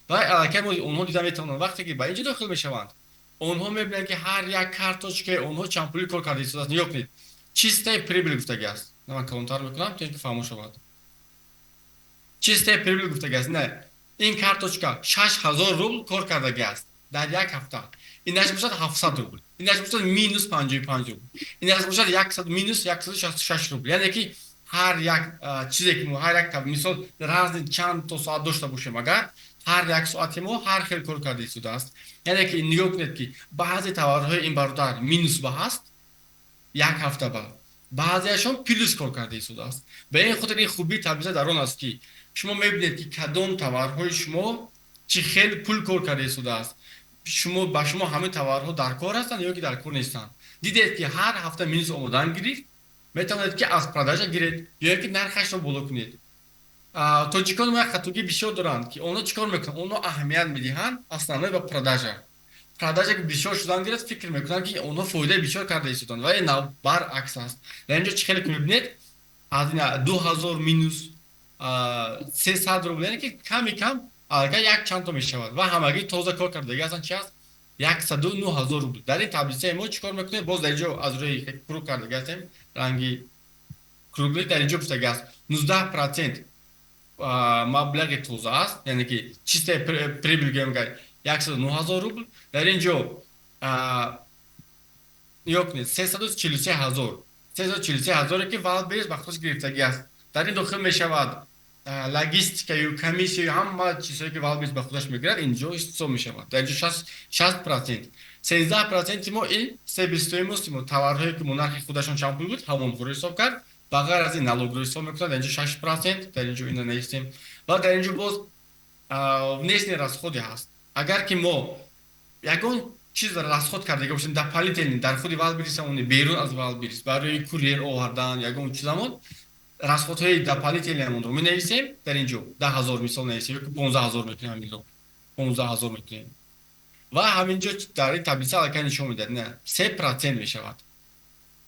ва аллакай мо онҳо дида метавонанд вақте ки ба ин ҷо дохил мешаванд онҳо мебинанд ки ҳар як карточкаи онҳо чанд пули кор карда истодааст нигоҳ кунед чистаи прибил гуфтаги аст ман калонтар мекунам то ин ки фаҳмо шавад чистаи прибил гуфтаги аст не ин карточка 6,000 рубл кор кардаги аст дар як ҳафта инаш бошад 700 рубл инаш бошад минус 55 рубл инаш бошад минус 166 рубл яъне ки ҳар як чизе ки мо ҳар як мисол разни чанд то соат дошта бошем агар ҳар як соати мо ҳар хел кор карда истодааст яъне ки нигоҳ кунед ки баъзе товарҳои ин бародар минус ба ҳаст як ҳафта баъд баъзеашон плюс кор карда истодааст ба ин хотир ин хубии таблица дар он аст ки шумо мебинед ки кадом товарҳои шумо чӣ хел пул кор карда истодааст ба шумо ҳамин товарҳо дар кор ҳастанд ё ки дар кор нестанд дидед ки ҳар ҳафта минус омодан гирифт метавонед ки аз продажа гиред ё ки нархашро боло кунед тоҷикон мо як хатогии бисёр доранд ки онҳо чӣ кор мекунанд онҳо аҳамият медиҳанд основной ба продажа ки бисёр шудан гирад фикр мекунанд ки онҳо фоидаи бисёр карда истоданд вале баръакс аст дар ин ҷо чӣ хеле ки мебинед аз 2000 минус 300 рубл яъне ки ками кам аллакай як чанд то мешавад ва ҳамагӣ тоза кор кардаги ҳастанд чи аст 109,000 рубл дар ин таблицаи мо чӣ кор мекунед боз дар ин ҷо аз рӯи круг кардаги ҳастем ранги кругли дар ин ҷо гуфтаги аст 19% маблағи тоза аст яъне ки чистаи прибил гӯям 109,000 рубл дар ин ҷо нигоҳ кунед 343,000 ки Wildberries ба худаш гирифтагӣ аст дар ин дохил мешавад логистикаю комиссияю ҳама чизҳое ки Wildberries ба худаш мегирад ин ҷо ҳисоб мешавад дар ин ҷо 60% 13% мо ин себестоимости мо товарҳое ки мо нархи худашон чанд пул буд ҳамонҳоро ҳисоб кард ба ғайр аз ин налогро ҳисоб мекунад дар ин ҷо 6% дар ин ҷо ина нестем ва дар ин ҷо боз внесни расходе ҳаст агар ки мо ягон чиз расход кардага бошем дополнительный дар худи Wildberries берун аз Wildberries барои курьер овардан ягон чизамон расходҳои дополнительиамонро менависем дар ин ҷо 10,000 мисол нависем ё 15,000 мекунем ҳамин ҷо 15,000 мекунем ва ҳамин ҷо дар ин таблица аллакай нишон медиҳад не 3% мешавад.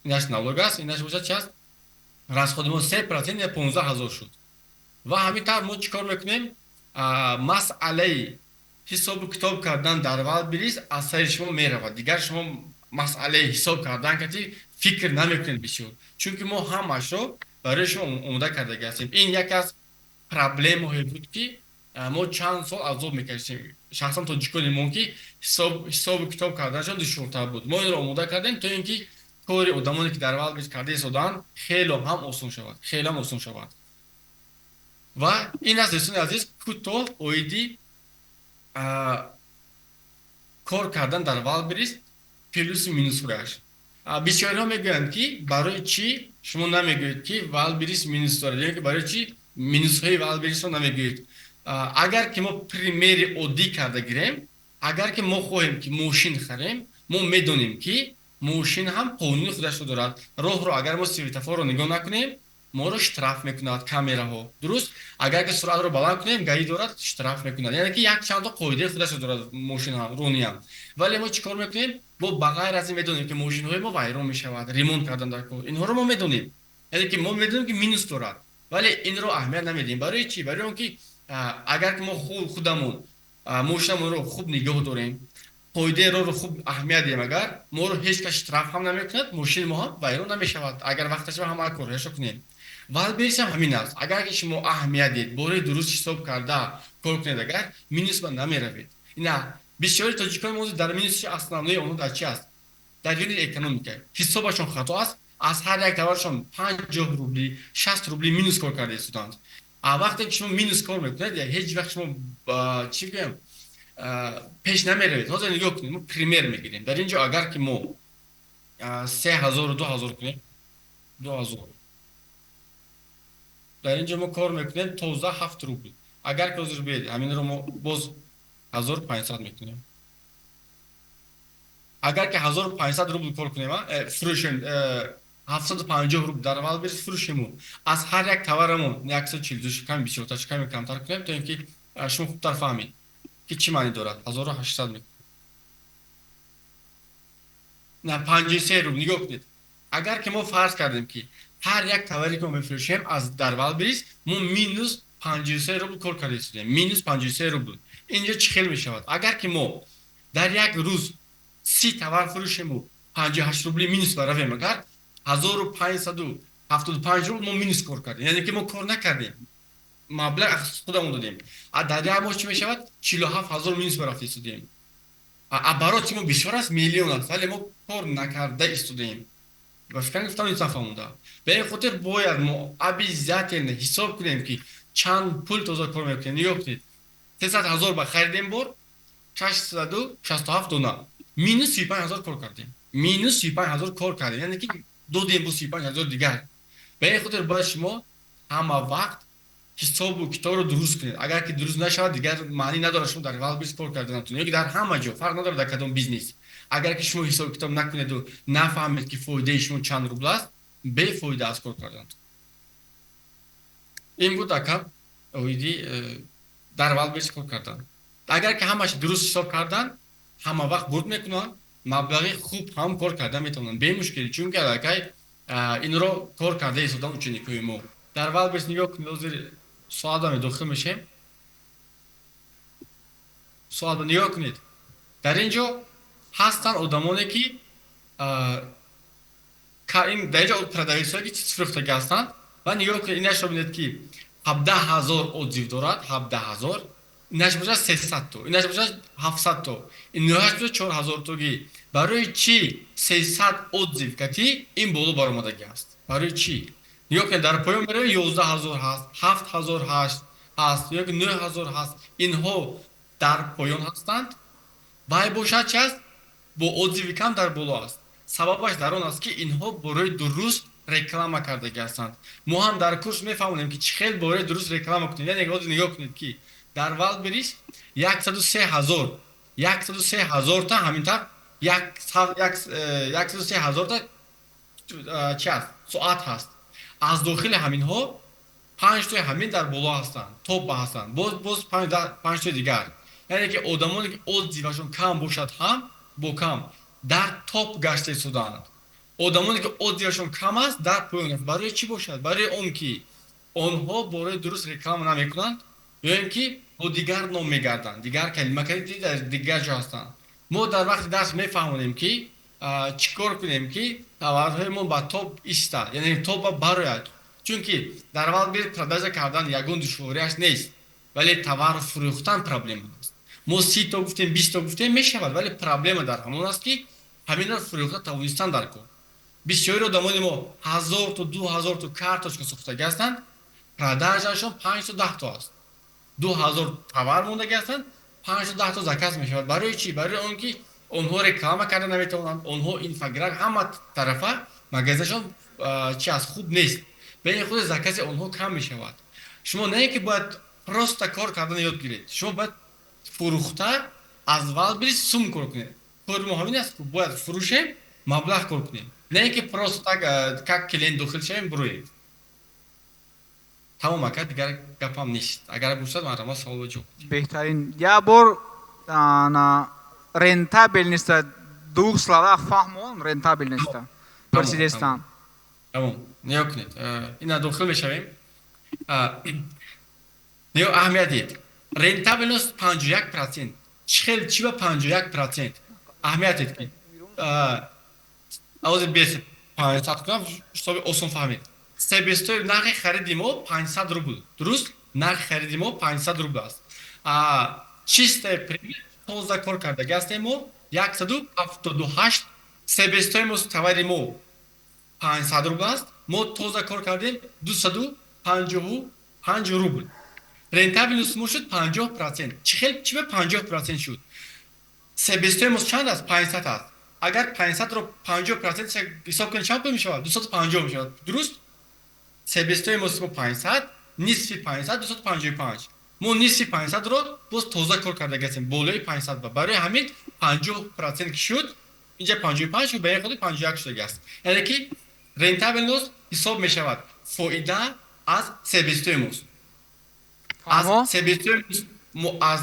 Инаш налог аст, инаш бошад чи аст? Расходи мо 3% я 15,000 шуд. Ва ҳамин тавр мо чӣ кор мекунем? Масъалаи ҳисобу китоб кардан дар Wildberries аз сайри шумо меравад. Дигар шумо масъалаи ҳисоб кардан кати фикр намекунед бисёр. Чунки мо ҳамашро барои шумо омода кардаги ҳастем. Ин яке аз проблемаҳое буд, ки мо чанд сол азоб мекашидем. Шахсан тоҷикони мо ки ҳисобу китоб карданашон душвортар буд. Мо инро омода кардем то ин ки кори одамоне ки дар Wildberries карда истодаанд хело ҳам осон шавад. Хело ҳам осон шавад. Ва ин аст дӯстони азиз кӯтоҳ оиди кор кардан дар Wildberries плюсу минусҳояш. Бисёриҳо мегӯянд ки барои чӣ шумо намегӯед ки Wildberries минус дорад, ё ки барои чӣ минусҳои Wildberries-ро намегӯед. Агар ки мо примери оддӣ карда гирем, агар ки мо хоҳем ки мошин харем, мо медонем ки мошин ҳам қонуни худашро дорад. Роҳро агар мо светофорро нигоҳ накунем, моро штраф мекунад камераҳо. Дуруст? Агар ки суръатро баланд кунем, гаи дорад, штраф мекунад. Яъне ки якчандо қоидаи худашро дорад мошинаҳам, рониҳам. Вале мо чӣ кор мекунем? Мо ба ғайр аз ин медонем ки мошинҳои мо вайрон мешавад, ремонт кардан дар кор. Инҳоро мо медонем. Яъне ки мо медонем ки минус дорад. Вале инро аҳамият намедиҳем. Барои чӣ? Барои он ки агар ки мо худамон мошинамонро хуб нигоҳ дорем, қоидаи роҳро хуб аҳамият диҳем, агар моро ҳеҷ кас штраф ҳам намекунад, мошини мо ҳам вайрон намешавад. Агар вақташ ҳамаи корҳояшро кунем. Wildberries ҳам ҳамин аст. Агар ки шумо аҳамият диҳед, бораи дуруст ҳисоб карда кор кунед, агар минус ба намеравед. Ина бисёри тоҷикони мо дар минуси основнои онҳо дар чи аст? Дар ҷои экономика. Ҳисобашон хато аст. Аз ҳар як товаршон 50 рубли, 60 рубли минус кор карда истоданд. Вақте ки шумо минус кор мекунед, я ҳеҷ вақт шумо чӣ гӯям пеш намеравед. Ҳозир нигоҳ кунед, мо пример мегирем. Дар ин ҷо агар ки мо 3000 2000 кунем, 2000 дар ин ҷо мо кор мекунем тоза 7 рубл. Агар ки ҳозир биед ҳаминро мо боз 1500 мекунем. Агар ки 1500 рубл кор кунем, фурӯшем 750 рубл дар Wildberries фурӯшем. Аз ҳар як товарамон 140 ками бисёртар, ками камтар кунем, то ин ки шумо хубтар фаҳмед ки чӣ маъни дорад. 1800 мекунем. На 53 рубл нигоҳ кунед. Агар ки мо фарз кардем ки ҳар як товаре ки мо мефурӯшем аз дар Wildberries мо минус 53 рубл кор карда истодем. Минус 53 рубл. Инҷо чӣ хел мешавад? Агар ки мо дар як рӯз 30 товар фурӯшему 58 рубли минус баравем, агар 1575 рубл мо минус кор кардем. Яъне ки мо кор накардем. Маблағ худамон додем. Дар як моҳ чӣ мешавад? 47000 минус барафта истодем. Обороти мо бисёр аст, миллион аст, вале мо кор накарда истодем. Ба фикр гуфтам инсан фаҳмонда. Ба ин хотир бояд мо обязательно ҳисоб кунем ки чанд пул тоза кор мекунем. Нигоҳ кунед. 300,000 ба харидем бор 667 дона. Минус 35000 кор кардем. Минус 35000 кор кардем. Яъне ки додем бо 35000 дигар. Ба ин хотир бояд шумо ҳама вақт ҳисобу китобро дуруст кунед. Агар ки дуруст нашавад, дигар маъни надорад шумо дар Wildberries кор карданатон. Ё ки дар ҳама ҷо фарқ надорад дар кадом бизнес. Агар ки шумо ҳисоб китоб накунеду нафаҳмед ки фоидаи шумо чанд рубл аст, бефоида аст кор карданатон. Ин буд акам оиди дар Wildberries кор кардан. Агар ки ҳамаш дуруст ҳисоб кардан, ҳама вақт бурд мекунанд, маблағи хуб ҳам кор карда метавонанд бемушкил, чунки аллакай инро кор карда истодан ученикои мо. Дар Wildberries нигоҳ кунед, ҳозир соатаме дохил мешем. Соатба нигоҳ кунед. Дар ин ҷо ҳастанд одамоне ки дар ин ҷо продавецҳое ки фурӯхтагӣ ҳастанд ва нигоҳ кунед, инашро бинед ки 17000 отзив дорад, 17000. Инаш бошад 300 то, инаш бошад 700 то, инаш бошад 4000 тогӣ. Барои чӣ 300 отзив кати ин боло баромадагӣ аст? Барои чӣ? Нигоҳ кунед, дар поён меравед 11000 ҳаст, 7000 ҳаст, ё ки 9000 ҳаст. Инҳо дар поён ҳастанд. Вай бошад чи аст? Бо отзиви кам дар боло аст. Сабабаш дар он аст ки инҳо бораи дуруст реклама кардагӣ ҳастанд. Мо ҳам дар курс мефаҳмонем ки чӣ хел бораи дуруст реклама кунем. Яъне ҳозир нигоҳ кунед ки дар Wildberries 103000 та ҳамин тавр 103000 та чи аст? Соат ҳаст. аз дохили ҳаминҳо 5 тои ҳамин дар боло ҳастанд, топ ҳастанд, боз 5 тои дигар. яъне ки одамоне ки оддивашон кам бошад ҳам бо кам дар топ гашта истоданд. одамоне ки оддивашон кам аст дар поён аст. барои чӣ бошад? барои он ки онҳо бораи дуруст реклама намекунанд ё ин ки бо дигар ном мегарданд, дигар калимакалити дар дигар ҷо ҳастанд. мо дар вақти дарс мефаҳмонем ки чӣ кор кунем ки товарҳои мо ба топ истад, яъне топ барояд. чунки дар аввал бир продажа кардан ягон душвориаш нест, вале товарро фурӯхтан проблема аст. мо 30 то гуфтем, 20 то гуфтем мешавад, вале проблема дар ҳамон аст ки ҳаминро фурӯхта тавонистан дар кор. бисёри одамони мо 1000 то 2000 то карточка сохтаги ҳастанд, продажашон 5 то 10 то аст. 2000 товар мондаги ҳастанд, 5 то 10 то заказ мешавад. барои чӣ? барои он ки онҳо реклама карда наметавонанд, онҳо инфограф ҳама тарафа магазинашон чи аст хуб нест. бени худ закази онҳо кам мешавад. шумо не ки бояд просто кор кардан ёд гиред, шумо бояд фурӯхта аз вал биред сум кор кунед. кори мо ҳамин аст, бояд фурӯшем, маблағ кор кунем, не ки просто так как клиент дохил шавем бироем. тамом ака, дигар гапам нест. агар бошад марҳама савол ва ҷавоб. беҳтарин я бор рентабел неста дух слова фаҳмон рентабел неста персидестан. тамом ниё кунед, ина дохил мешавем. ниё аҳамият дед. рентабельност 51%. чӣ ба 51%? аҳамият дед ки авози бес 500 кунам, ҳисоби осон фаҳмед. себестои нархи хариди мо 500 рубл. дуруст? нархи хариди мо 500 рубл аст. чистая прибыль тоза кор кардаги ҳастем мо 178. себестои мо товари мо 500 рубл аст. мо тоза кор кардем 255 рубл. рентабельност мо шуд 50%. чӣ ба 50% шуд? себестои мо чанд аст? 500 аст. агар 500 ро 50% ҳисоб кунем чанд пул мешавад? 250 мешавад. дуруст? себестои мо 500, нисфи 500 255. мо нисфи 500 ро боз тоза кор кардаги ҳастем, болои 500 ба. барои ҳамин 50% ки шуд, инҷа 55 шуд, баи худи 51 шудаги аст. яъне ки рентабельност ҳисоб мешавад фоида аз себестои мост. аз себестои мо аз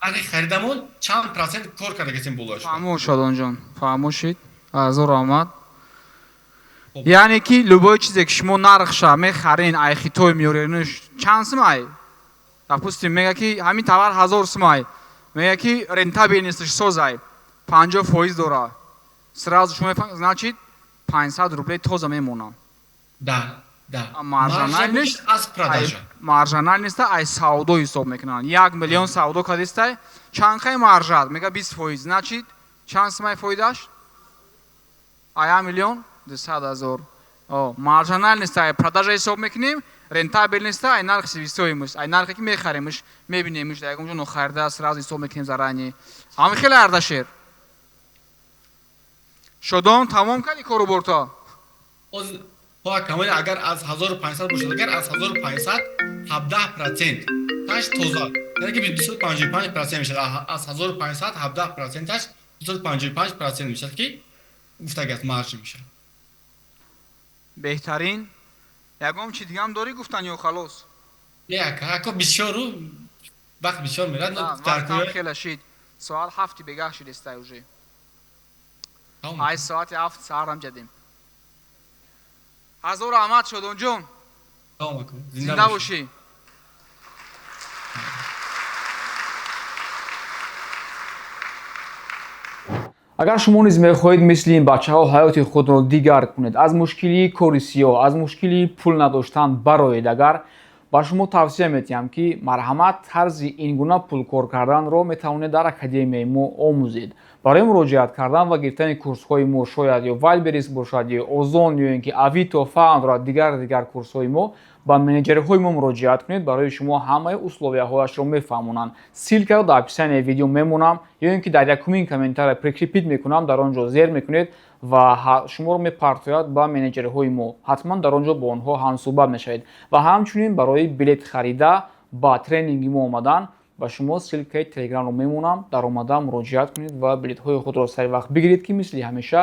нархи харидамон чанд процент кор кардаги ҳастем болояш. фаҳмон шодонҷон, фаҳмошид. азор омад. яъне ки любой чизе ки шумо нархша мехарин, ай хитой меёренш чанд сумай? допустим мега ки ҳамин товар 1000 сумай, мега ки рентабельностиш созай 50% дора. сразу шумо мефаҳмед, значит 500 рублей тоза мемона. да маржанал неста, ай савдо ҳисоб мекунанд. 1 миллион савдо кардистай, чанд хай маржат? мега 20%, значит чанд сумай фоидаш? ай 1 миллион 200,000. маржанал неста, ай продажа ҳисоб мекунем, рентабел неста, ай нархи себестоимш, ай нархе ки мехаремш, мебинемш, дар ягон ҷо харида сразу ҳисоб мекунем зарани. ҳамин хеле ардашер. шодон тамом кардӣ кору борто? агар аз 1500 бошад, агар аз 1500 17% таш тоза, яъне ки 255% мешавад. аз 1500 17% таш 255% мешавад ки гуфтаги аст марж мешавад. беҳтарин. ягон чиз дигам дорӣ гуфтан ё халос? ака бисёру вақт бисёр мерад. хела шид. соат 7 бегах шидестай уже. ай соати 7 саҳарам ҷадем. ҳазор раҳмат шодонҷон. зинда бошӣ. агар шумо низ мехоҳед мисли ин бачаҳо ҳаёти худро дигар кунед, аз мушкилии кори сиёҳ, аз мушкилии пул надоштан бароед, агар ба шумо тавсия метиҳам ки марҳамат тарзи ин гуна пулкор карданро метавонед дар академияи мо омӯзед. барои муроҷиат кардан ва гирифтани курсҳои мо, шояд ё вайлберис бошад, ё озон, ё ин ки авито, фаунд ва дигар курсҳои мо, ба менеҷериҳои мо муроҷиат кунед. барои шумо ҳамаи условияҳояшро мефаҳмонанд. ссилкаро дар описанияи видео мемонам, ё ин ки дар якумин комментария прикрепит мекунам, дар он ҷо зер мекунед ва шуморо мепартояд ба менеҷериҳои мо. ҳатман дар он ҷо бо онҳо ҳамсуҳбат мешавед. ва ҳамчунин барои билет харида ба тренинги мо омадан ба шумо ссилкаи телеграмро мемонам. дар омада муроҷиат кунед ва билетҳои худро сари вақт бигиред ки мисли ҳамеша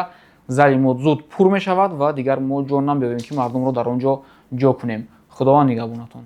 зали мо зуд пур мешавад ва дигар мо ҷо намебиёбем ки мардумро дар он ҷо кунем. худованд нигаҳбонатон.